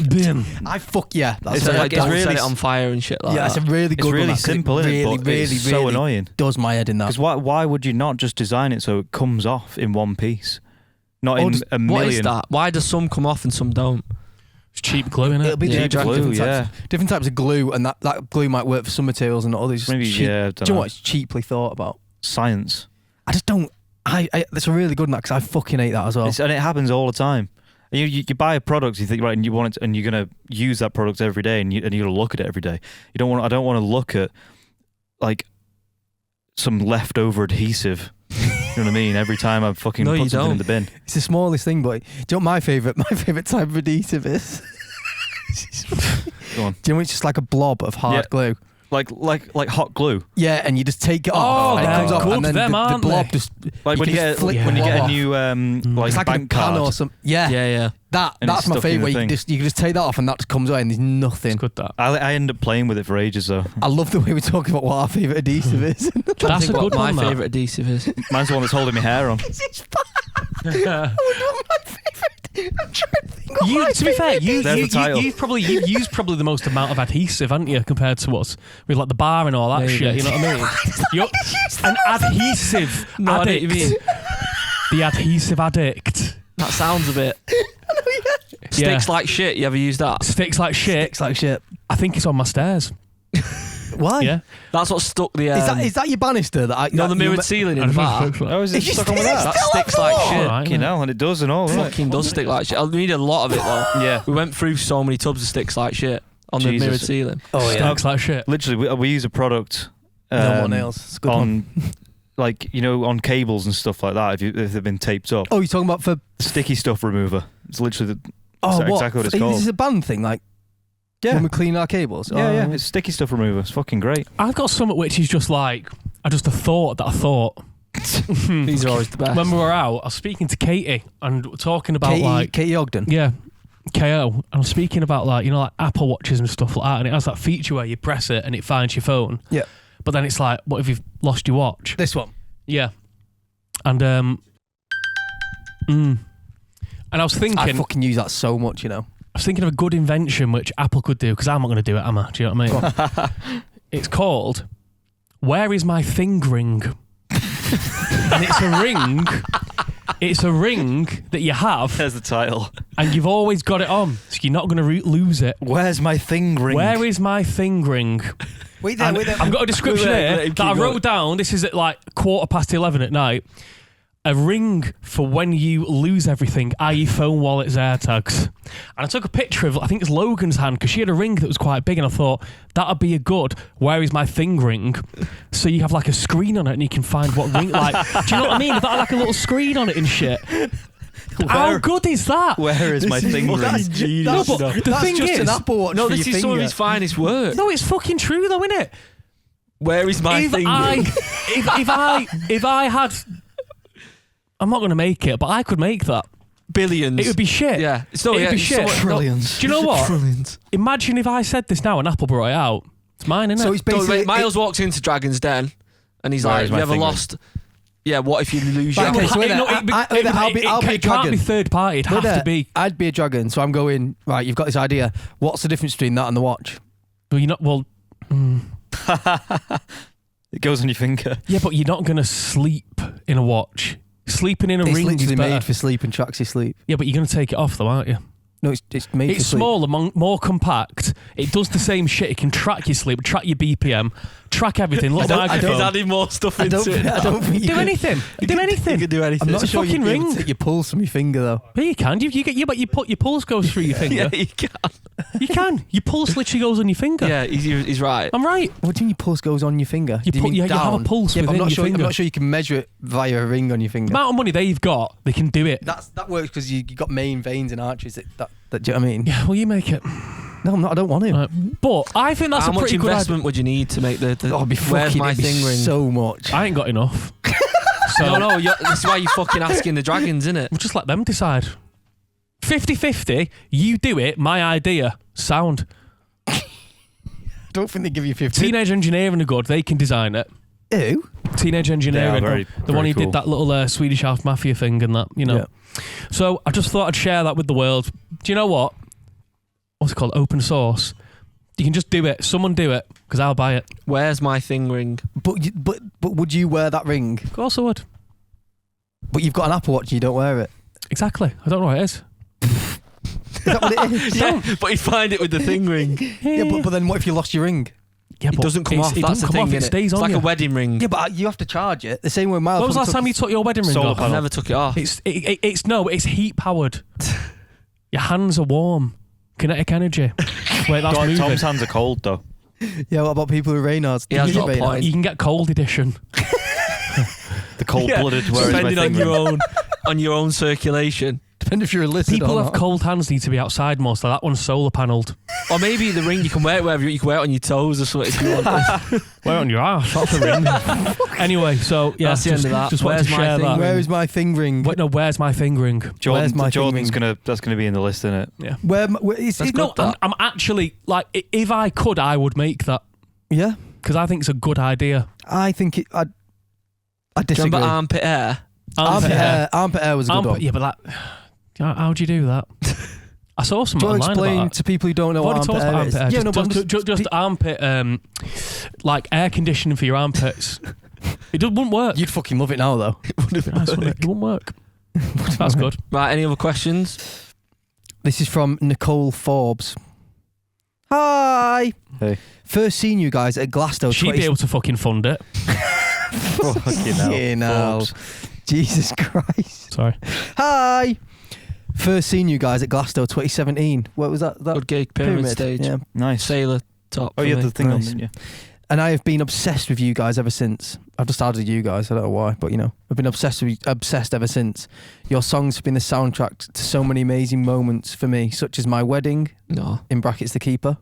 Speaker 5: Bin.
Speaker 3: That's
Speaker 2: It's
Speaker 3: what
Speaker 2: like
Speaker 3: I
Speaker 4: Don't
Speaker 2: really
Speaker 4: set it on fire and shit like
Speaker 3: yeah,
Speaker 4: that.
Speaker 3: it's a really good
Speaker 2: It's really
Speaker 3: one, that, 'cause
Speaker 2: simple,
Speaker 3: it
Speaker 2: isn't
Speaker 3: really,
Speaker 2: it? But
Speaker 3: really,
Speaker 2: it's
Speaker 3: really
Speaker 2: so annoying.
Speaker 3: does my head in that.
Speaker 2: Because why would you not just design it so it comes off in one piece, not in a million?
Speaker 4: What is that? Why does some come off and some don't?
Speaker 5: It's cheap glue, innit?
Speaker 3: It'll be
Speaker 2: Yeah,
Speaker 3: different types of glue, and that glue might work for some materials and not others.
Speaker 2: Maybe,
Speaker 3: cheap.
Speaker 2: yeah, I
Speaker 3: Do
Speaker 2: don't
Speaker 3: you know
Speaker 2: know.
Speaker 3: what? It's cheaply thought about.
Speaker 2: Science.
Speaker 3: I just don't. That's a really good one because I fucking hate that as well.
Speaker 2: And it happens all the time. You buy a product, you think right, and you want it, and you're gonna use that product every day, and you're gonna look at it every day. I don't want to look at like some leftover adhesive. You know what I mean? Every time I fucking put something in the bin.
Speaker 3: It's the smallest thing, but do you know what my favourite type of adhesive is?
Speaker 2: Go on.
Speaker 3: Do you know it's just like a blob of hard glue?
Speaker 2: Like hot glue.
Speaker 3: Yeah, and you just take it off, and it comes off, and then the blob just
Speaker 2: like when you get a new like
Speaker 3: it's like
Speaker 2: bank
Speaker 3: a pan
Speaker 2: card
Speaker 3: or something. Yeah,
Speaker 4: Yeah.
Speaker 3: That's my favourite. You can just take that off, and that just comes away, and there's nothing.
Speaker 5: It's good that.
Speaker 2: I end up playing with it for ages though.
Speaker 3: I love the way we're talking about what our favourite adhesive is.
Speaker 5: That's a good
Speaker 4: my
Speaker 5: one. My
Speaker 4: favourite adhesive is.
Speaker 2: Mine's the one that's holding my hair on.
Speaker 3: It's fine. I wonder what my favourite. I'm trying to think.
Speaker 5: To be fair,
Speaker 2: There's the title.
Speaker 5: you've used probably the most amount of adhesive, haven't you, compared to us with like the bar and all that
Speaker 4: Maybe.
Speaker 5: shit. You know what I mean? You're an adhesive
Speaker 4: No, I know what
Speaker 5: addict.
Speaker 4: you mean.
Speaker 5: The adhesive addict.
Speaker 4: That sounds a bit. Sticks like shit. You ever use that?
Speaker 5: Sticks like shit.
Speaker 3: It's like shit.
Speaker 5: I think it's on my stairs.
Speaker 3: Why?
Speaker 5: Yeah.
Speaker 4: That's what stuck the.
Speaker 3: Is that your banister?
Speaker 4: The mirrored ceiling in the bar.
Speaker 2: Oh, is it stuck on with that?
Speaker 4: That sticks like shit.
Speaker 5: Alright,
Speaker 2: You know, and it does and all. Right?
Speaker 4: Fucking does stick like shit. I need a lot of it though.
Speaker 2: Yeah.
Speaker 4: We went through so many tubs of sticks like shit on the
Speaker 2: Jesus.
Speaker 4: mirrored ceiling.
Speaker 3: Oh yeah.
Speaker 5: Sticks like shit.
Speaker 2: Literally, we use a product.
Speaker 3: No more nails. It's a good one.
Speaker 2: on like on cables and stuff like that. If they've been taped up.
Speaker 3: Oh, you're talking about for
Speaker 2: Sticky stuff remover. It's literally
Speaker 3: what?
Speaker 2: exactly what it's called.
Speaker 3: Is this a band thing? Like when we clean our cables?
Speaker 2: Yeah. It's sticky stuff remover. It's fucking great.
Speaker 5: I've got something which is just like a thought that I thought.
Speaker 4: These are always the best.
Speaker 5: When we were out, I was speaking to Katie and talking about
Speaker 3: Katie Ogden.
Speaker 5: Yeah, KO. And I'm speaking about like Apple Watches and stuff like that, and it has that feature where you press it and it finds your phone.
Speaker 3: Yeah.
Speaker 5: But then it's like, what if you've lost your watch?
Speaker 3: This one.
Speaker 5: Yeah. And and I was thinking,
Speaker 3: I fucking use that so much, you know.
Speaker 5: I was thinking of a good invention which Apple could do, because I'm not going to do it, am I? Do you know what I mean? It's called Where Is My Thing Ring? And it's a ring. It's a ring that you have,
Speaker 2: There's the title.
Speaker 5: and you've always got it on, so you're not going to lose it.
Speaker 2: Where's my thing ring?
Speaker 5: Where is my thing ring?
Speaker 3: Wait there,
Speaker 5: And I've got a description
Speaker 4: Wait,
Speaker 5: here
Speaker 4: let him
Speaker 5: that I
Speaker 4: keep
Speaker 5: wrote
Speaker 4: going.
Speaker 5: down. This is at like 11:15 at night. A ring for when you lose everything, i.e. phone, wallets, AirTags. And I took a picture of, I think it's Logan's hand, because she had a ring that was quite big, and I thought, that'd be a good, where is my thing ring? So you have like a screen on it and you can find what ring, like, do you know what I mean? If that had like a little screen on it and shit. How good is that?
Speaker 2: Where is my thing ring?
Speaker 4: That's genius.
Speaker 5: No, but the
Speaker 3: that's
Speaker 5: thing
Speaker 3: just
Speaker 5: is,
Speaker 3: an Apple Watch
Speaker 4: No,
Speaker 3: for
Speaker 4: this
Speaker 3: your
Speaker 4: is some of
Speaker 3: finger.
Speaker 4: his finest work.
Speaker 5: no, it's fucking true though, isn't it?
Speaker 4: Where is my thing?
Speaker 5: If I had, I'm not going to make it, but I could make that.
Speaker 4: Billions.
Speaker 5: It would be shit.
Speaker 4: Yeah.
Speaker 5: It would be shit.
Speaker 2: Trillions.
Speaker 5: Do you know what?
Speaker 4: Trillions.
Speaker 5: Imagine if I said this now and Apple brought it out. It's mine, isn't
Speaker 3: So
Speaker 5: it?
Speaker 3: it's basically
Speaker 4: Miles walks into Dragon's Den and he's
Speaker 2: Where
Speaker 4: like,
Speaker 2: is
Speaker 4: have you
Speaker 2: my
Speaker 4: ever
Speaker 2: thing ring?
Speaker 4: lost? Yeah, what if you lose
Speaker 3: Right,
Speaker 4: your
Speaker 3: okay, so wait there. I'll be a
Speaker 5: it can't
Speaker 3: dragon.
Speaker 5: be third party. It'd have to be.
Speaker 3: I'd be a dragon, so I'm going, right, you've got this idea. What's the difference between that and the watch?
Speaker 5: Well, you're not. Well,
Speaker 2: It goes on your finger.
Speaker 5: yeah, but you're not going to sleep in a watch. Sleeping in a
Speaker 3: It's
Speaker 5: ring is
Speaker 3: literally
Speaker 5: better.
Speaker 3: made for sleep and tracks your sleep.
Speaker 5: Yeah, but you're going to take it off though, aren't you?
Speaker 3: No, it's made
Speaker 5: It's
Speaker 3: for sleep.
Speaker 5: smaller, more compact. It does the same shit. It can track your sleep, track your BPM, track everything. Look,
Speaker 3: I don't-
Speaker 5: microphone.
Speaker 4: He's adding more stuff
Speaker 3: I
Speaker 4: into
Speaker 3: don't,
Speaker 4: it.
Speaker 3: I don't think you
Speaker 5: do
Speaker 3: can,
Speaker 5: anything. Do anything.
Speaker 4: You can do anything.
Speaker 3: I'm not
Speaker 5: It's a
Speaker 3: sure you'd
Speaker 5: fucking
Speaker 3: be able to
Speaker 5: ring.
Speaker 3: take your pulse from your finger, though.
Speaker 5: Yeah, you can. You get. Yeah, but your pulse goes through your finger.
Speaker 4: Yeah, you can.
Speaker 5: You can. Your pulse literally goes on your finger.
Speaker 4: Yeah, he's right.
Speaker 5: I'm right.
Speaker 3: What do you mean your pulse goes on your finger?
Speaker 5: You
Speaker 3: Do
Speaker 5: put-
Speaker 3: mean
Speaker 5: you have a
Speaker 3: down?
Speaker 5: pulse
Speaker 3: yeah, but I'm
Speaker 5: within
Speaker 3: not
Speaker 5: your
Speaker 3: sure.
Speaker 5: finger.
Speaker 3: I'm not sure you can measure it via a ring on your
Speaker 5: The
Speaker 3: finger.
Speaker 5: amount of money they've got, they can do it.
Speaker 3: That works because you got main veins and arteries. That do you know what I mean?
Speaker 5: Yeah, well, you make it.
Speaker 3: No, I'm not. I don't want to.
Speaker 5: Right. But I think that's
Speaker 4: How
Speaker 5: a
Speaker 4: much
Speaker 5: pretty good
Speaker 4: investment would you need to make the
Speaker 3: Oh, it'd be
Speaker 4: where's
Speaker 3: fucking
Speaker 4: my
Speaker 3: it'd be
Speaker 4: thing ring?
Speaker 3: so much.
Speaker 5: I ain't got enough. So
Speaker 4: No, this is why you're fucking asking the dragons, innit?
Speaker 5: we'll just let them decide. 50-50, you do it, my idea. Sound.
Speaker 3: I don't think they give you 50.
Speaker 5: Teenage Engineering are good, they can design it.
Speaker 3: Who?
Speaker 5: Teenage Engineering,
Speaker 2: very-
Speaker 5: the one
Speaker 2: very
Speaker 5: who
Speaker 2: cool.
Speaker 5: did that little Swedish House Mafia thing and that, you know.
Speaker 3: Yeah.
Speaker 5: So I just thought I'd share that with the world. Do you know what? What's it called? Open source. You can just do it. Someone do it, because I'll buy it.
Speaker 4: Where's my thing ring?
Speaker 3: But would you wear that ring?
Speaker 5: Of course I would.
Speaker 3: But you've got an Apple Watch and you don't wear it.
Speaker 5: Exactly. I don't know what it is.
Speaker 3: Is that what it is?
Speaker 4: Yeah, but you find it with the thing ring.
Speaker 3: Yeah, but then what if you lost your ring?
Speaker 5: Yeah,
Speaker 4: It
Speaker 5: but
Speaker 4: doesn't come
Speaker 5: it's-
Speaker 4: off.
Speaker 5: It
Speaker 4: That's
Speaker 5: doesn't
Speaker 4: the
Speaker 5: come
Speaker 4: thing.
Speaker 5: off. It
Speaker 4: innit?
Speaker 5: stays
Speaker 4: It's
Speaker 5: on
Speaker 4: like
Speaker 5: you.
Speaker 4: a wedding ring.
Speaker 3: Yeah, but you have to charge it the same way Miles.
Speaker 5: When was the last
Speaker 3: probably
Speaker 5: time you took your wedding ring
Speaker 2: Solar
Speaker 5: off?
Speaker 4: I
Speaker 2: panel.
Speaker 4: never took it off.
Speaker 5: It's heat powered. Your hands are warm. Kinetic energy. Wait, that's moving.
Speaker 2: Tom's hands are cold though.
Speaker 3: Yeah, what about people with Raynaud's?
Speaker 4: He has got a
Speaker 3: Raynaud's?
Speaker 4: point.
Speaker 5: You can get cold edition.
Speaker 2: The cold-blooded. Where is my
Speaker 4: Depending on
Speaker 2: thing?
Speaker 4: on your own circulation.
Speaker 3: Depending if you're a lizard
Speaker 5: People
Speaker 3: or
Speaker 5: have
Speaker 3: not.
Speaker 5: cold hands need to be outside more, so that one's solar panelled.
Speaker 4: Or maybe the ring, you can wear it wherever you can wear it on your toes or something if you want.
Speaker 5: Wear it on your ass. That's a ring. Anyway, so yeah,
Speaker 4: That's the end of that.
Speaker 5: Just wanted
Speaker 4: Where's
Speaker 5: to
Speaker 4: my
Speaker 5: share
Speaker 4: thing?
Speaker 5: that.
Speaker 3: Where is my thing ring?
Speaker 5: Wait, no, where's my thing ring?
Speaker 3: Where's my
Speaker 2: Jordan's
Speaker 3: thing?
Speaker 2: that's gonna be in the list, isn't it?
Speaker 5: Yeah.
Speaker 3: Where is
Speaker 4: That's
Speaker 3: it?
Speaker 4: good.
Speaker 5: No, I'm actually like, if I could, I would make that
Speaker 3: Yeah,
Speaker 5: because I think it's a good idea.
Speaker 3: I think it. I
Speaker 4: Do you
Speaker 3: disagree.
Speaker 4: remember armpit hair?
Speaker 3: Armpit hair. Armpit hair was a good one.
Speaker 5: Yeah, but that. How'd you do that? I saw some
Speaker 3: Do you want to
Speaker 5: online
Speaker 3: explain
Speaker 5: about that.
Speaker 3: to people who don't know
Speaker 5: I've
Speaker 3: what
Speaker 5: already
Speaker 3: armpit
Speaker 5: talked about
Speaker 3: hair is?
Speaker 5: armpit hair.
Speaker 3: Yeah, no, but
Speaker 5: just armpit, like air conditioning for your armpits. It wouldn't work.
Speaker 3: you'd fucking love it now, though.
Speaker 5: It wouldn't work. That's good.
Speaker 4: Right, any other questions?
Speaker 3: This is from Nicole Forbes. Hi.
Speaker 2: Hey.
Speaker 3: First seen you guys at Glasgow.
Speaker 5: She'd be able to fucking fund it.
Speaker 2: Fucking hell.
Speaker 3: Fucking hell.
Speaker 2: Forbes.
Speaker 3: Jesus Christ.
Speaker 5: Sorry.
Speaker 3: Hi. First seen you guys at Glasgow 2017. What was that?
Speaker 4: Good gig, pyramid stage.
Speaker 3: Yeah.
Speaker 2: Nice.
Speaker 4: Sailor top.
Speaker 2: Oh,
Speaker 4: for
Speaker 2: you
Speaker 4: me.
Speaker 2: had the thing on,
Speaker 3: Nice.
Speaker 2: didn't you?
Speaker 3: And I have been obsessed with you guys ever since. I've just started you guys. I don't know why, but you know, I've been obsessed ever since. Your songs have been the soundtrack to so many amazing moments for me, such as my wedding
Speaker 4: No.
Speaker 3: (in brackets the keeper).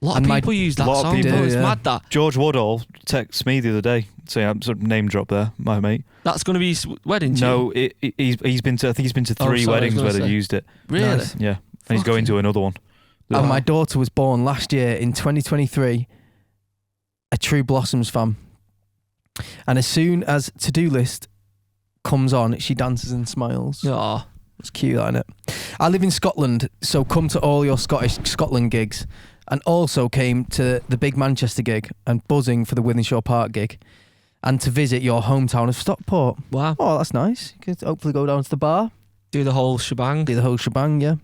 Speaker 4: A lot
Speaker 3: And
Speaker 4: of
Speaker 3: my-
Speaker 4: people use that
Speaker 2: lot of
Speaker 4: song.
Speaker 2: people
Speaker 4: though.
Speaker 3: do,
Speaker 4: It's
Speaker 3: yeah.
Speaker 4: mad that.
Speaker 2: George Woodall texted me the other day saying, I'm sort of name drop there, my mate.
Speaker 4: That's going to be his wedding tune.
Speaker 2: No, he's been to, I think he's been to
Speaker 4: Oh,
Speaker 2: 3
Speaker 4: sorry, I
Speaker 2: weddings
Speaker 4: was
Speaker 2: where
Speaker 4: gonna
Speaker 2: they've
Speaker 4: say.
Speaker 2: used it.
Speaker 4: Really?
Speaker 3: Nice.
Speaker 2: Yeah. And he's going to another one.
Speaker 3: And my daughter was born last year in 2023. A true Blossoms fan. And as soon as To-Do List comes on, she dances and smiles.
Speaker 4: Oh,
Speaker 3: It's cute, isn't it? I live in Scotland, so come to all your Scotland gigs. And also came to the big Manchester gig and buzzing for the Wythenshawe Park gig. And to visit your hometown of Stockport.
Speaker 4: wow.
Speaker 3: Oh, that's nice. You could hopefully go down to the bar.
Speaker 4: Do the whole shebang.
Speaker 3: Do the whole shebang, yeah.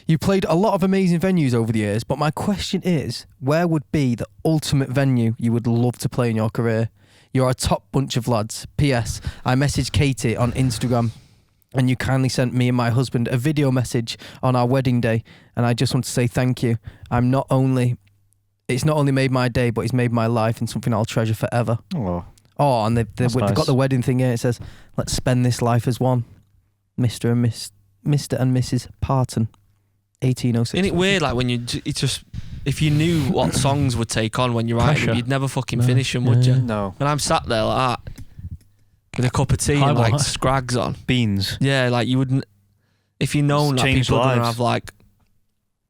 Speaker 3: You played a lot of amazing venues over the years, but my question is, where would be the ultimate venue you would love to play in your career? You're a top bunch of lads. P.S. I messaged Katie on Instagram and you kindly sent me and my husband a video message on our wedding day, and I just want to say thank you. It's not only made my day, but it's made my life and something I'll treasure forever.
Speaker 2: Oh,
Speaker 3: Oh, and they've
Speaker 2: That's
Speaker 3: got
Speaker 2: nice.
Speaker 3: the wedding thing here. It says, let's spend this life as one. Mr. and Mrs. Parton, 1806.
Speaker 4: Isn't it weird, like when it's just, if you knew what songs would take on when you're writing them,
Speaker 5: Pressure.
Speaker 4: you'd never fucking
Speaker 5: No.
Speaker 4: finish them, would you?
Speaker 5: Yeah.
Speaker 2: no.
Speaker 4: And I'm sat there like that, with a cup of tea
Speaker 5: I
Speaker 4: and like
Speaker 5: want-
Speaker 4: scrags on.
Speaker 2: Beans.
Speaker 4: Yeah, like you wouldn't, if you'd known
Speaker 2: It's
Speaker 4: that
Speaker 2: changed
Speaker 4: people are going to
Speaker 2: lives.
Speaker 4: have like,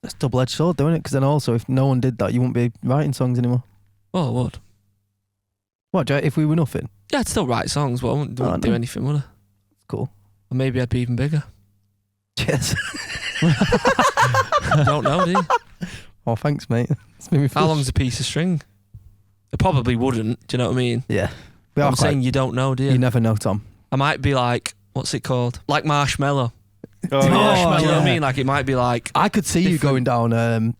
Speaker 3: That's double-edged sword, though, isn't it? Because then also, if no one did that, you wouldn't be writing songs anymore.
Speaker 4: oh, I would.
Speaker 3: What, Joe, if we were nothing?
Speaker 4: Yeah, I'd still write songs, but I wouldn't
Speaker 3: Oh,
Speaker 4: do
Speaker 3: no.
Speaker 4: anything, would I?
Speaker 3: Cool.
Speaker 4: Or maybe I'd be even bigger.
Speaker 3: Cheers.
Speaker 4: Don't know, do you?
Speaker 3: Oh, thanks, mate. It's made me feel
Speaker 4: How long's a piece of string? It probably wouldn't. Do you know what I mean?
Speaker 3: Yeah. We are
Speaker 4: I'm saying you don't know, do you?
Speaker 3: You never know, Tom.
Speaker 4: I might be like, what's it called? Like Marshmallow.
Speaker 2: Oh,
Speaker 3: Oh,
Speaker 2: yeah.
Speaker 4: Do you know what
Speaker 3: yeah.
Speaker 4: I mean? Like it might be like,
Speaker 3: I could see you
Speaker 4: Different.
Speaker 3: going down,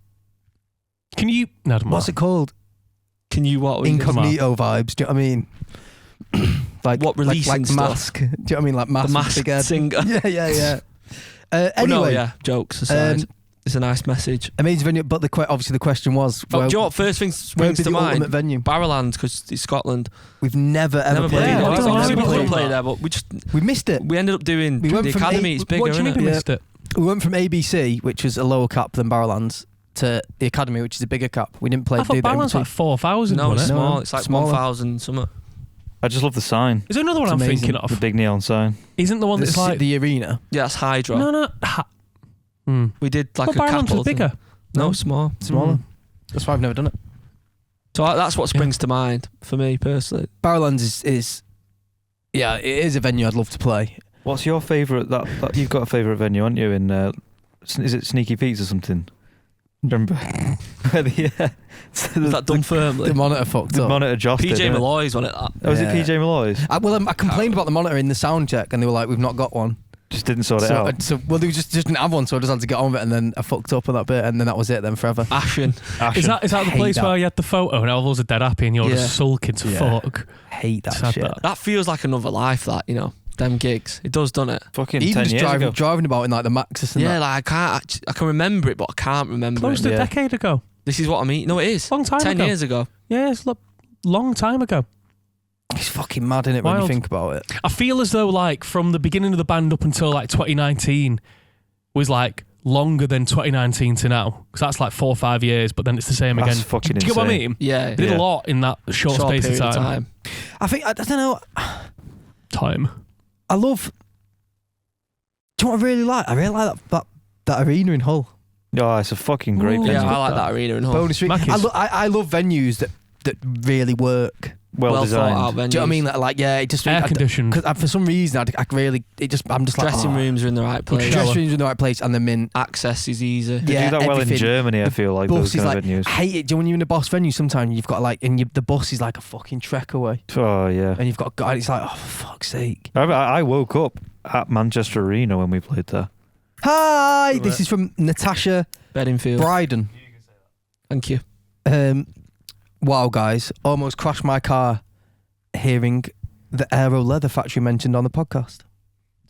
Speaker 5: Can you? No, don't
Speaker 3: what's
Speaker 5: matter.
Speaker 3: it called?
Speaker 4: can you what?
Speaker 3: Incognito vibes. Do you know what I mean? like
Speaker 4: What, releasing
Speaker 3: like
Speaker 4: stuff?
Speaker 3: Mask. Do you know what I mean? Like Mask.
Speaker 4: The
Speaker 3: with big head.
Speaker 4: masked singer.
Speaker 3: Yeah.
Speaker 4: Well,
Speaker 3: Anyway,
Speaker 4: no, yeah, jokes aside.
Speaker 3: um,
Speaker 4: it's a nice message.
Speaker 3: amazing venue. But obviously the question was,
Speaker 4: Oh,
Speaker 3: where,
Speaker 4: do you know what? First thing
Speaker 3: where would
Speaker 4: springs
Speaker 3: be
Speaker 4: to
Speaker 3: the ultimate
Speaker 4: mind.
Speaker 3: venue?
Speaker 4: Barrowland, because it's Scotland.
Speaker 3: We've never ever
Speaker 4: Never
Speaker 3: played
Speaker 4: played
Speaker 5: Yeah,
Speaker 3: there.
Speaker 5: I
Speaker 4: it.
Speaker 5: don't know
Speaker 4: We
Speaker 5: why
Speaker 4: could
Speaker 5: we
Speaker 4: play
Speaker 5: played
Speaker 4: there, but
Speaker 3: We missed it.
Speaker 4: we ended up doing
Speaker 3: We went
Speaker 4: the
Speaker 3: from
Speaker 4: academy. It's bigger,
Speaker 5: What do you
Speaker 4: isn't
Speaker 5: mean
Speaker 4: it?
Speaker 5: we missed it?
Speaker 3: We went from ABC, which was a lower cap than Barrowlands, to the Academy, which is a bigger cap. We didn't play.
Speaker 5: I thought
Speaker 3: do that in
Speaker 5: balance like
Speaker 3: between.
Speaker 5: 4,000.
Speaker 4: No, it's
Speaker 5: wasn't it?
Speaker 4: small.
Speaker 3: No,
Speaker 4: It's like
Speaker 3: smaller.
Speaker 4: 1,000 something.
Speaker 2: I just love the sign.
Speaker 5: Is there another one
Speaker 3: It's
Speaker 5: I'm
Speaker 3: amazing.
Speaker 5: thinking
Speaker 2: The
Speaker 5: of?
Speaker 2: big neon sign.
Speaker 5: Isn't the one that's like
Speaker 3: the arena.
Speaker 4: Yeah, that's Hydro.
Speaker 5: no?
Speaker 4: We did like
Speaker 5: Well,
Speaker 4: a
Speaker 5: Barrowlands
Speaker 4: couple.
Speaker 5: was bigger.
Speaker 4: No, small.
Speaker 3: Smaller.
Speaker 5: Mm.
Speaker 3: That's why I've never done it.
Speaker 4: So that's what springs to mind for me personally.
Speaker 3: Barrowlands is yeah, it is a venue I'd love to play.
Speaker 2: What's your favourite? That you've got a favourite venue, haven't you? In is it Sneaky Pete's or something? Remember? Yeah.
Speaker 4: Is that done firmly?
Speaker 3: The monitor fucked
Speaker 2: The
Speaker 3: up.
Speaker 2: monitor Joss did,
Speaker 4: PJ
Speaker 2: didn't it?
Speaker 4: Malloy's on it. That.
Speaker 2: Oh, was it
Speaker 3: Yeah.
Speaker 2: PJ Malloy's?
Speaker 3: I complained about the monitor in the sound check, and they were like, "We've not got one."
Speaker 2: Just didn't sort it
Speaker 3: So,
Speaker 2: out.
Speaker 3: they just didn't have one, so I just had to get on with it, and then I fucked up on that bit, and then that was it. Then forever.
Speaker 4: Ashen.
Speaker 5: Is that the
Speaker 3: Hate
Speaker 5: place
Speaker 3: that.
Speaker 5: where you had the photo and all those are dead happy and you're
Speaker 4: Yeah.
Speaker 5: just sulking to
Speaker 3: Yeah.
Speaker 5: fuck?
Speaker 3: Hate that
Speaker 5: Sad
Speaker 3: shit.
Speaker 5: that.
Speaker 4: That feels like another life. That, you know. them gigs. It does, doesn't it?
Speaker 2: Fucking
Speaker 3: Even
Speaker 2: 10
Speaker 3: just
Speaker 2: years ago.
Speaker 3: driving about in like the Maxus and
Speaker 4: Yeah,
Speaker 3: that.
Speaker 4: like I can remember it, but I can't remember
Speaker 5: Close
Speaker 4: it.
Speaker 5: to
Speaker 3: Yeah.
Speaker 5: a decade ago.
Speaker 4: This is what I mean. No, it is.
Speaker 5: Long time
Speaker 4: 10
Speaker 5: ago.
Speaker 4: years ago.
Speaker 5: Yeah, it's a long time ago.
Speaker 3: It's fucking mad, innit, when you
Speaker 5: Wild.
Speaker 3: think about it.
Speaker 5: I feel as though like from the beginning of the band up until like 2019 was like longer than 2019 to now, because that's like 4 or 5 years, but then it's the same
Speaker 2: That's
Speaker 5: again.
Speaker 2: fucking
Speaker 5: Do you get what I
Speaker 2: insane.
Speaker 5: mean?
Speaker 4: Yeah.
Speaker 5: They did
Speaker 2: Yeah.
Speaker 5: a lot in that short space
Speaker 4: period
Speaker 5: of time.
Speaker 3: I think, I don't know, I love, do you know what I really like? I really like that arena in Hull.
Speaker 2: Oh, it's a fucking great
Speaker 5: Ooh.
Speaker 2: venue.
Speaker 4: Yeah, I like that arena in Hull.
Speaker 3: Bonus Street.
Speaker 5: Mackey's.
Speaker 3: I love venues that really work.
Speaker 2: Well
Speaker 4: Well thought out
Speaker 2: designed.
Speaker 4: venues.
Speaker 3: Do you know what I mean? Like yeah, it just
Speaker 5: Air conditioned.
Speaker 3: because for some reason I'm just like
Speaker 4: Dressing rooms are in the right place.
Speaker 3: dressing rooms in the right place and the mint.
Speaker 4: Access is easy.
Speaker 2: They
Speaker 3: Yeah,
Speaker 2: do that well in
Speaker 3: everything.
Speaker 2: Germany, I feel like, those
Speaker 3: Bus is
Speaker 2: kind
Speaker 3: like
Speaker 2: of venues.
Speaker 3: I hate it. Do you know when you're in a boss venue? Sometimes you've got like the bus is like a fucking trek away,
Speaker 2: Oh, yeah.
Speaker 3: and you've got guys. It's like oh for fuck's sake.
Speaker 2: I woke up at Manchester Arena when we played there.
Speaker 3: Hi, this is from Natasha
Speaker 4: Bedingfield.
Speaker 3: Bryden.
Speaker 4: Thank you.
Speaker 3: Wow, guys, almost crashed my car hearing the Aero Leather factory mentioned on the podcast.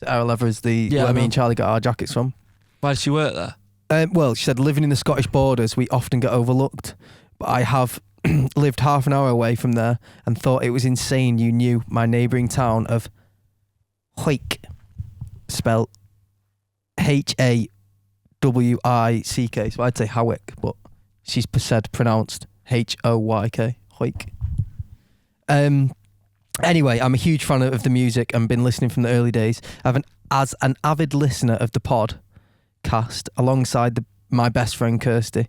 Speaker 3: So Aero Leather is
Speaker 4: Yeah,
Speaker 3: where
Speaker 4: I
Speaker 3: me
Speaker 4: know.
Speaker 3: and Charlie got our jackets from.
Speaker 4: Why did she work there?
Speaker 3: Well, she said living in the Scottish borders, we often get overlooked. But I have lived half an hour away from there and thought it was insane you knew my neighbouring town of Hoyk, spelled Hawyck. So I'd say Hawick, but she's said pronounced Hoyk. Hoyk. Anyway, I'm a huge fan of the music and been listening from the early days. As an avid listener of the podcast, alongside my best friend Kirsty,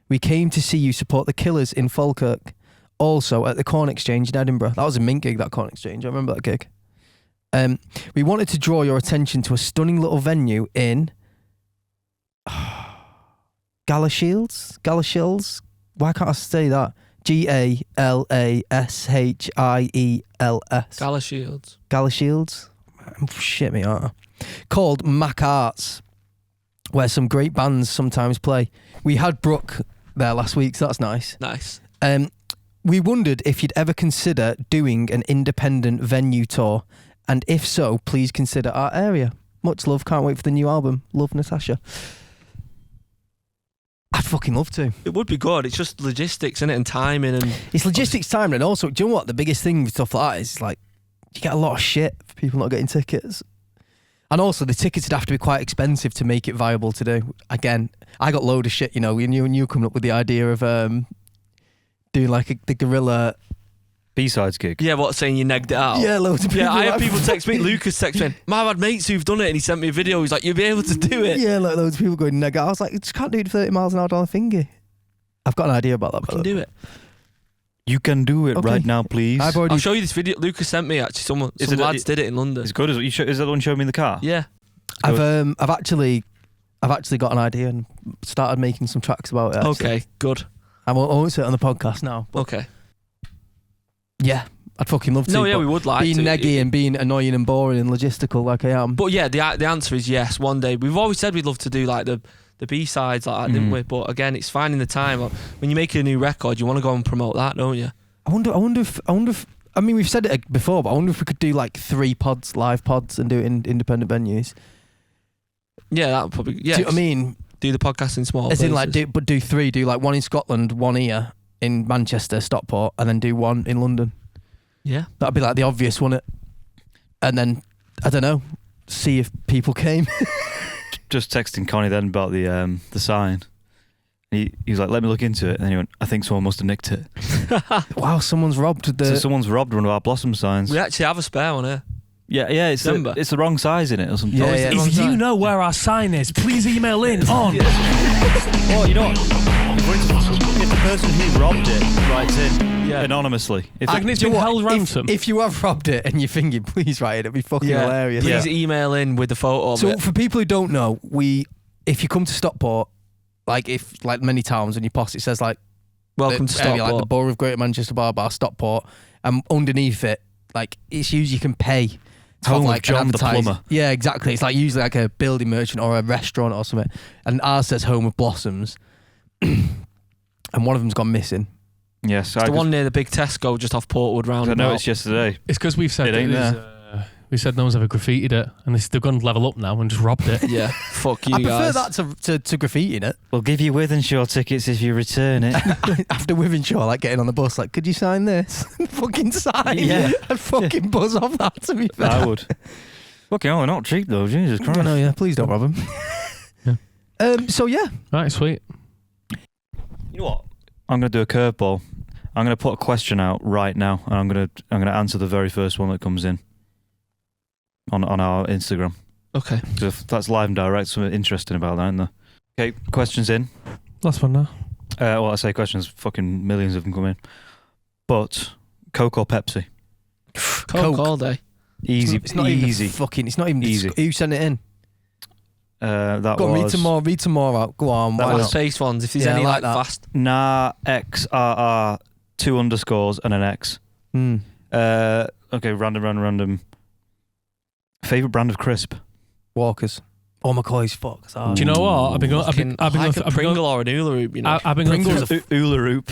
Speaker 3: we came to see you support the Killers in Falkirk, also at the Corn Exchange in Edinburgh. That was a mint gig, that Corn Exchange. I remember that gig. We wanted to draw your attention to a stunning little venue in Galashiels. Why can't I say that? Galashiels.
Speaker 4: Gala Shields.
Speaker 3: Galashiels. Shit me, aren't I? Called Mac Arts, where some great bands sometimes play. We had Brooke there last week, so that's nice.
Speaker 4: Nice.
Speaker 3: We wondered if you'd ever consider doing an independent venue tour, and if so, please consider our area. Much love, can't wait for the new album. Love, Natasha. I'd fucking love to.
Speaker 4: It would be good. It's just logistics, isn't it, and timing and
Speaker 3: It's logistics time, and also, do you know what? The biggest thing with stuff like that is like you get a lot of shit for people not getting tickets. And also, the tickets would have to be quite expensive to make it viable to do. Again, I got load of shit, you know, when you coming up with the idea of doing like the guerrilla.
Speaker 2: B-sides gig.
Speaker 4: yeah, what saying you negged it out?
Speaker 3: Yeah, loads of people.
Speaker 4: Yeah, I had
Speaker 3: like-
Speaker 4: people text me. Lucas text me. Man, I've had mates who've done it, and he sent me a video. He's like, "You'll be able to do it."
Speaker 3: Yeah, like loads of people going neg. I was like, just can't do it 30 miles an hour down a finger. I've got an idea about that.
Speaker 4: I can do it.
Speaker 2: You can do it
Speaker 3: Okay.
Speaker 2: right now, please.
Speaker 3: I've already.
Speaker 4: I'll show you this video. Lucas sent me actually. Some
Speaker 2: Is it a-
Speaker 4: lads did it in London.
Speaker 2: It's good. Is that the one showing me in the car?
Speaker 4: Yeah.
Speaker 3: I've actually got an idea and started making some tracks about it. Actually.
Speaker 4: Okay. Good.
Speaker 3: I won't say it on the podcast now.
Speaker 4: Okay.
Speaker 3: Yeah, I'd fucking love to.
Speaker 4: No, yeah,
Speaker 3: but
Speaker 4: we would like
Speaker 3: being
Speaker 4: to.
Speaker 3: neggy and being annoying and boring and logistical like I am.
Speaker 4: But yeah, the answer is yes. One day, we've always said we'd love to do like the B sides like that, didn't we? But again, it's finding the time. When you make a new record, you want to go and promote that, don't you?
Speaker 3: I wonder if. I mean, we've said it before, but I wonder if we could do like 3 pods, live pods, and do it in independent venues.
Speaker 4: Yeah, that would probably. Yeah,
Speaker 3: Do you know what I mean?
Speaker 4: do the podcast in small.
Speaker 3: As
Speaker 4: places.
Speaker 3: in, like, do 3. Do like 1 in Scotland, 1 here in Manchester, Stockport, and then do 1 in London.
Speaker 4: Yeah.
Speaker 3: That'd be like the obvious, wouldn't it? And then I don't know, see if people came.
Speaker 2: Just texting Connie then about the sign. He was like, "Let me look into it." And then he went, "I think someone must have nicked it."
Speaker 3: Wow, someone's robbed the.
Speaker 2: So someone's robbed one of our Blossom signs.
Speaker 4: We actually have a spare one here.
Speaker 2: Yeah, it's
Speaker 4: December.
Speaker 2: the wrong size in it or something.
Speaker 3: Yeah,
Speaker 2: Oh, is
Speaker 3: yeah.
Speaker 2: it wrong
Speaker 5: If you
Speaker 2: size?
Speaker 5: know where our sign is, please email in on.
Speaker 2: Oh, you know what? If the person who robbed it writes in
Speaker 4: Yeah.
Speaker 2: anonymously, if
Speaker 5: And it's been held ransom.
Speaker 3: If you have robbed it and you're thinking, please write it, it'd be fucking
Speaker 4: Yeah.
Speaker 3: hilarious.
Speaker 4: Please email in with the photo of
Speaker 3: So
Speaker 4: it.
Speaker 3: for people who don't know, if you come to Stockport, like many towns and you post it says like
Speaker 4: Welcome to
Speaker 3: the area,
Speaker 4: Stockport.
Speaker 3: like the Borough of Greater Manchester Bar, Stockport, and underneath it, like it's usually you can pay to have
Speaker 2: Home of
Speaker 3: like an
Speaker 2: John the
Speaker 3: advertise-
Speaker 2: plumber.
Speaker 3: Yeah, exactly. It's like usually like a building merchant or a restaurant or something, and ours says Home of Blossoms, and one of them's gone missing.
Speaker 2: yes,
Speaker 4: It's the one near the big Tesco just off Portwood
Speaker 2: I
Speaker 4: roundabout.
Speaker 2: noticed yesterday.
Speaker 5: It's because we've said
Speaker 2: It ain't
Speaker 5: that We said no one's ever graffitied it, and they've gone level up now and just robbed it.
Speaker 4: Yeah, fuck you
Speaker 3: I prefer
Speaker 4: guys.
Speaker 3: that to graffitiing it.
Speaker 2: We'll give you Withenshaw tickets if you return it.
Speaker 3: After Withenshaw, like getting on the bus, like, could you sign this? Fucking sign.
Speaker 2: Yeah.
Speaker 3: I'd fucking buzz off that, to be fair.
Speaker 2: I would. Fucking hell, we're not cheap though, Jesus Christ.
Speaker 3: No, yeah, please don't rob him. So yeah.
Speaker 5: Right, sweet.
Speaker 2: You know what? I'm going to do a curveball. I'm going to put a question out right now, and I'm going to answer the very first one that comes in on our Instagram.
Speaker 4: Okay.
Speaker 2: So if that's live and direct, something interesting about that, isn't there? Okay, questions in.
Speaker 5: Last one now.
Speaker 2: Well, I say questions, fucking millions of them come in. But Coke or Pepsi?
Speaker 4: Coke all day.
Speaker 2: Easy.
Speaker 3: It's not
Speaker 2: easy.
Speaker 3: even fucking. It's not even
Speaker 2: Easy.
Speaker 3: Who sent it in?
Speaker 2: That
Speaker 3: Go on,
Speaker 2: was
Speaker 3: read some more out. Go on.
Speaker 2: That
Speaker 3: Why
Speaker 2: was
Speaker 3: not?
Speaker 4: Space ones. If there's
Speaker 3: Yeah,
Speaker 4: any
Speaker 3: I like
Speaker 4: like
Speaker 3: that.
Speaker 4: fast.
Speaker 2: Nah XRR 2 underscores and an X. Okay, random. Favorite brand of crisp?
Speaker 3: Walkers. Oh, McCoy's fuck.
Speaker 2: Ooh.
Speaker 5: Do you know what? I've been going.
Speaker 4: Like a Pringle or an Hula Hoop, you know.
Speaker 5: I've been going.
Speaker 3: Pringles
Speaker 5: through-
Speaker 2: Ula Roop.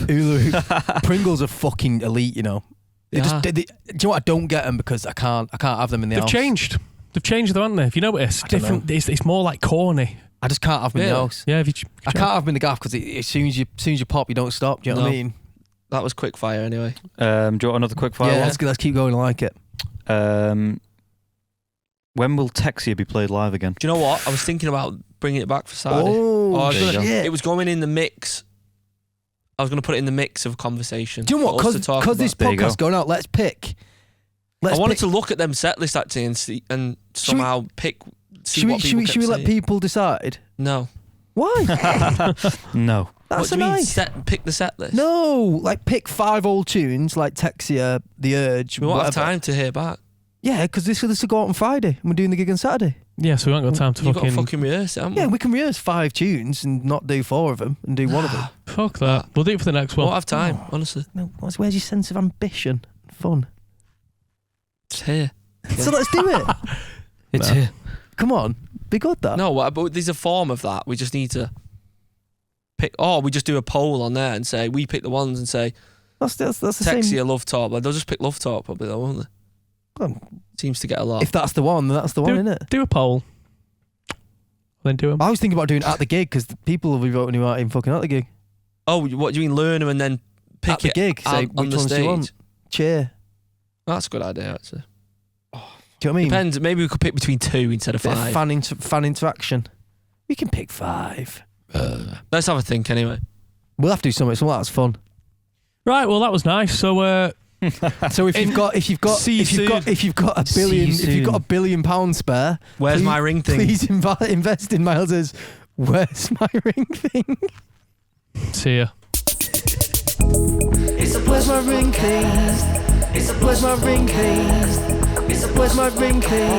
Speaker 3: Pringles are fucking elite, you know. They
Speaker 4: Yeah.
Speaker 3: do you know what? I don't get them because I can't have them in the
Speaker 5: They've
Speaker 3: house.
Speaker 5: changed. They've changed though, haven't they? If you notice,
Speaker 3: I don't
Speaker 5: different. It's more like corny.
Speaker 3: I just can't have them in the
Speaker 4: Really?
Speaker 3: house.
Speaker 5: Yeah, if you.
Speaker 3: I can't have them in the gaff because as soon as you pop, you don't stop. Do you know what I
Speaker 4: No.
Speaker 3: mean?
Speaker 4: That was quick fire anyway.
Speaker 2: Do you want another quick fire
Speaker 3: Yeah,
Speaker 2: one?
Speaker 3: let's keep going. I like it.
Speaker 2: When will Texia be played live again?
Speaker 4: Do you know what? I was thinking about bringing it back for Saturday.
Speaker 3: Oh,
Speaker 4: I was
Speaker 2: there you
Speaker 4: gonna-
Speaker 2: go.
Speaker 3: shit.
Speaker 4: It was going in the mix. I was going to put it in the mix of conversation.
Speaker 3: Do you know what?
Speaker 4: for us to talk
Speaker 3: Because this
Speaker 4: about.
Speaker 2: There you go.
Speaker 3: podcast going out, let's pick.
Speaker 4: I wanted to look at them set list actually and see and somehow pick. See what people
Speaker 3: should we let
Speaker 4: kept saying.
Speaker 3: people decide?
Speaker 4: No.
Speaker 3: Why?
Speaker 2: No.
Speaker 3: That's
Speaker 4: What do you mean?
Speaker 3: nice.
Speaker 4: Pick the set list.
Speaker 3: No, like pick 5 old tunes like Texia, The Urge.
Speaker 4: We won't have
Speaker 3: whatever.
Speaker 4: time to hear back.
Speaker 3: Yeah, because this will go out on Friday and we're doing the gig on Saturday.
Speaker 5: Yeah, so we haven't got time to
Speaker 4: You've got to
Speaker 5: fucking.
Speaker 4: fucking rehearse it, haven't
Speaker 3: Yeah,
Speaker 4: we?
Speaker 3: we can rehearse 5 tunes and not do 4 of them and do one of them.
Speaker 5: Fuck that. We'll do it for the next
Speaker 4: We
Speaker 5: one.
Speaker 4: won't have time, honestly.
Speaker 3: No, where's your sense of ambition and fun?
Speaker 4: It's here.
Speaker 3: So let's do it.
Speaker 2: It's
Speaker 5: No.
Speaker 2: here.
Speaker 3: Come on, be good that.
Speaker 4: No, but there's a form of that. We just need to pick. Or we just do a poll on there and say we pick the ones and say
Speaker 3: that's the same.
Speaker 4: Texia, Love Talk. Like, they'll just pick Love Talk probably, though, won't they?
Speaker 3: Well,
Speaker 4: Seems to get a lot.
Speaker 3: if that's the one, then that's the one, isn't it?
Speaker 5: Do a poll. Then do them.
Speaker 3: I was thinking about doing at the gig because people will be voting who aren't even fucking at the gig.
Speaker 4: Oh, what do you mean? Learn them and then pick
Speaker 3: At the
Speaker 4: it
Speaker 3: gig, say
Speaker 4: out on
Speaker 3: which
Speaker 4: the
Speaker 3: ones do
Speaker 4: stage.
Speaker 3: you want. Cheer.
Speaker 4: That's a good idea, actually.
Speaker 3: Do you know what I mean?
Speaker 4: Depends. Maybe we could pick between 2 instead of
Speaker 3: Bit of
Speaker 4: 5.
Speaker 3: fan interaction. We can pick 5.
Speaker 4: Let's have a think anyway.
Speaker 3: We'll have to do something. That's fun.
Speaker 5: Right. Well, that was nice. So,
Speaker 3: So if you've got
Speaker 5: See you
Speaker 3: if you've got
Speaker 2: See you
Speaker 3: £1 billion spare,
Speaker 4: Where's
Speaker 3: please-
Speaker 4: my ring thing?
Speaker 3: please invest in Miles's Where's My Ring thing?
Speaker 5: see ya.
Speaker 1: It's a
Speaker 3: Where's my ring thing?
Speaker 1: It's a
Speaker 3: Where's my ring thing?
Speaker 1: It's a
Speaker 3: Where's my ring thing?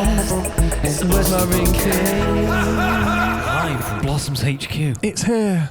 Speaker 3: Where's my ring thing?
Speaker 2: Live from Blossoms HQ.
Speaker 5: It's here.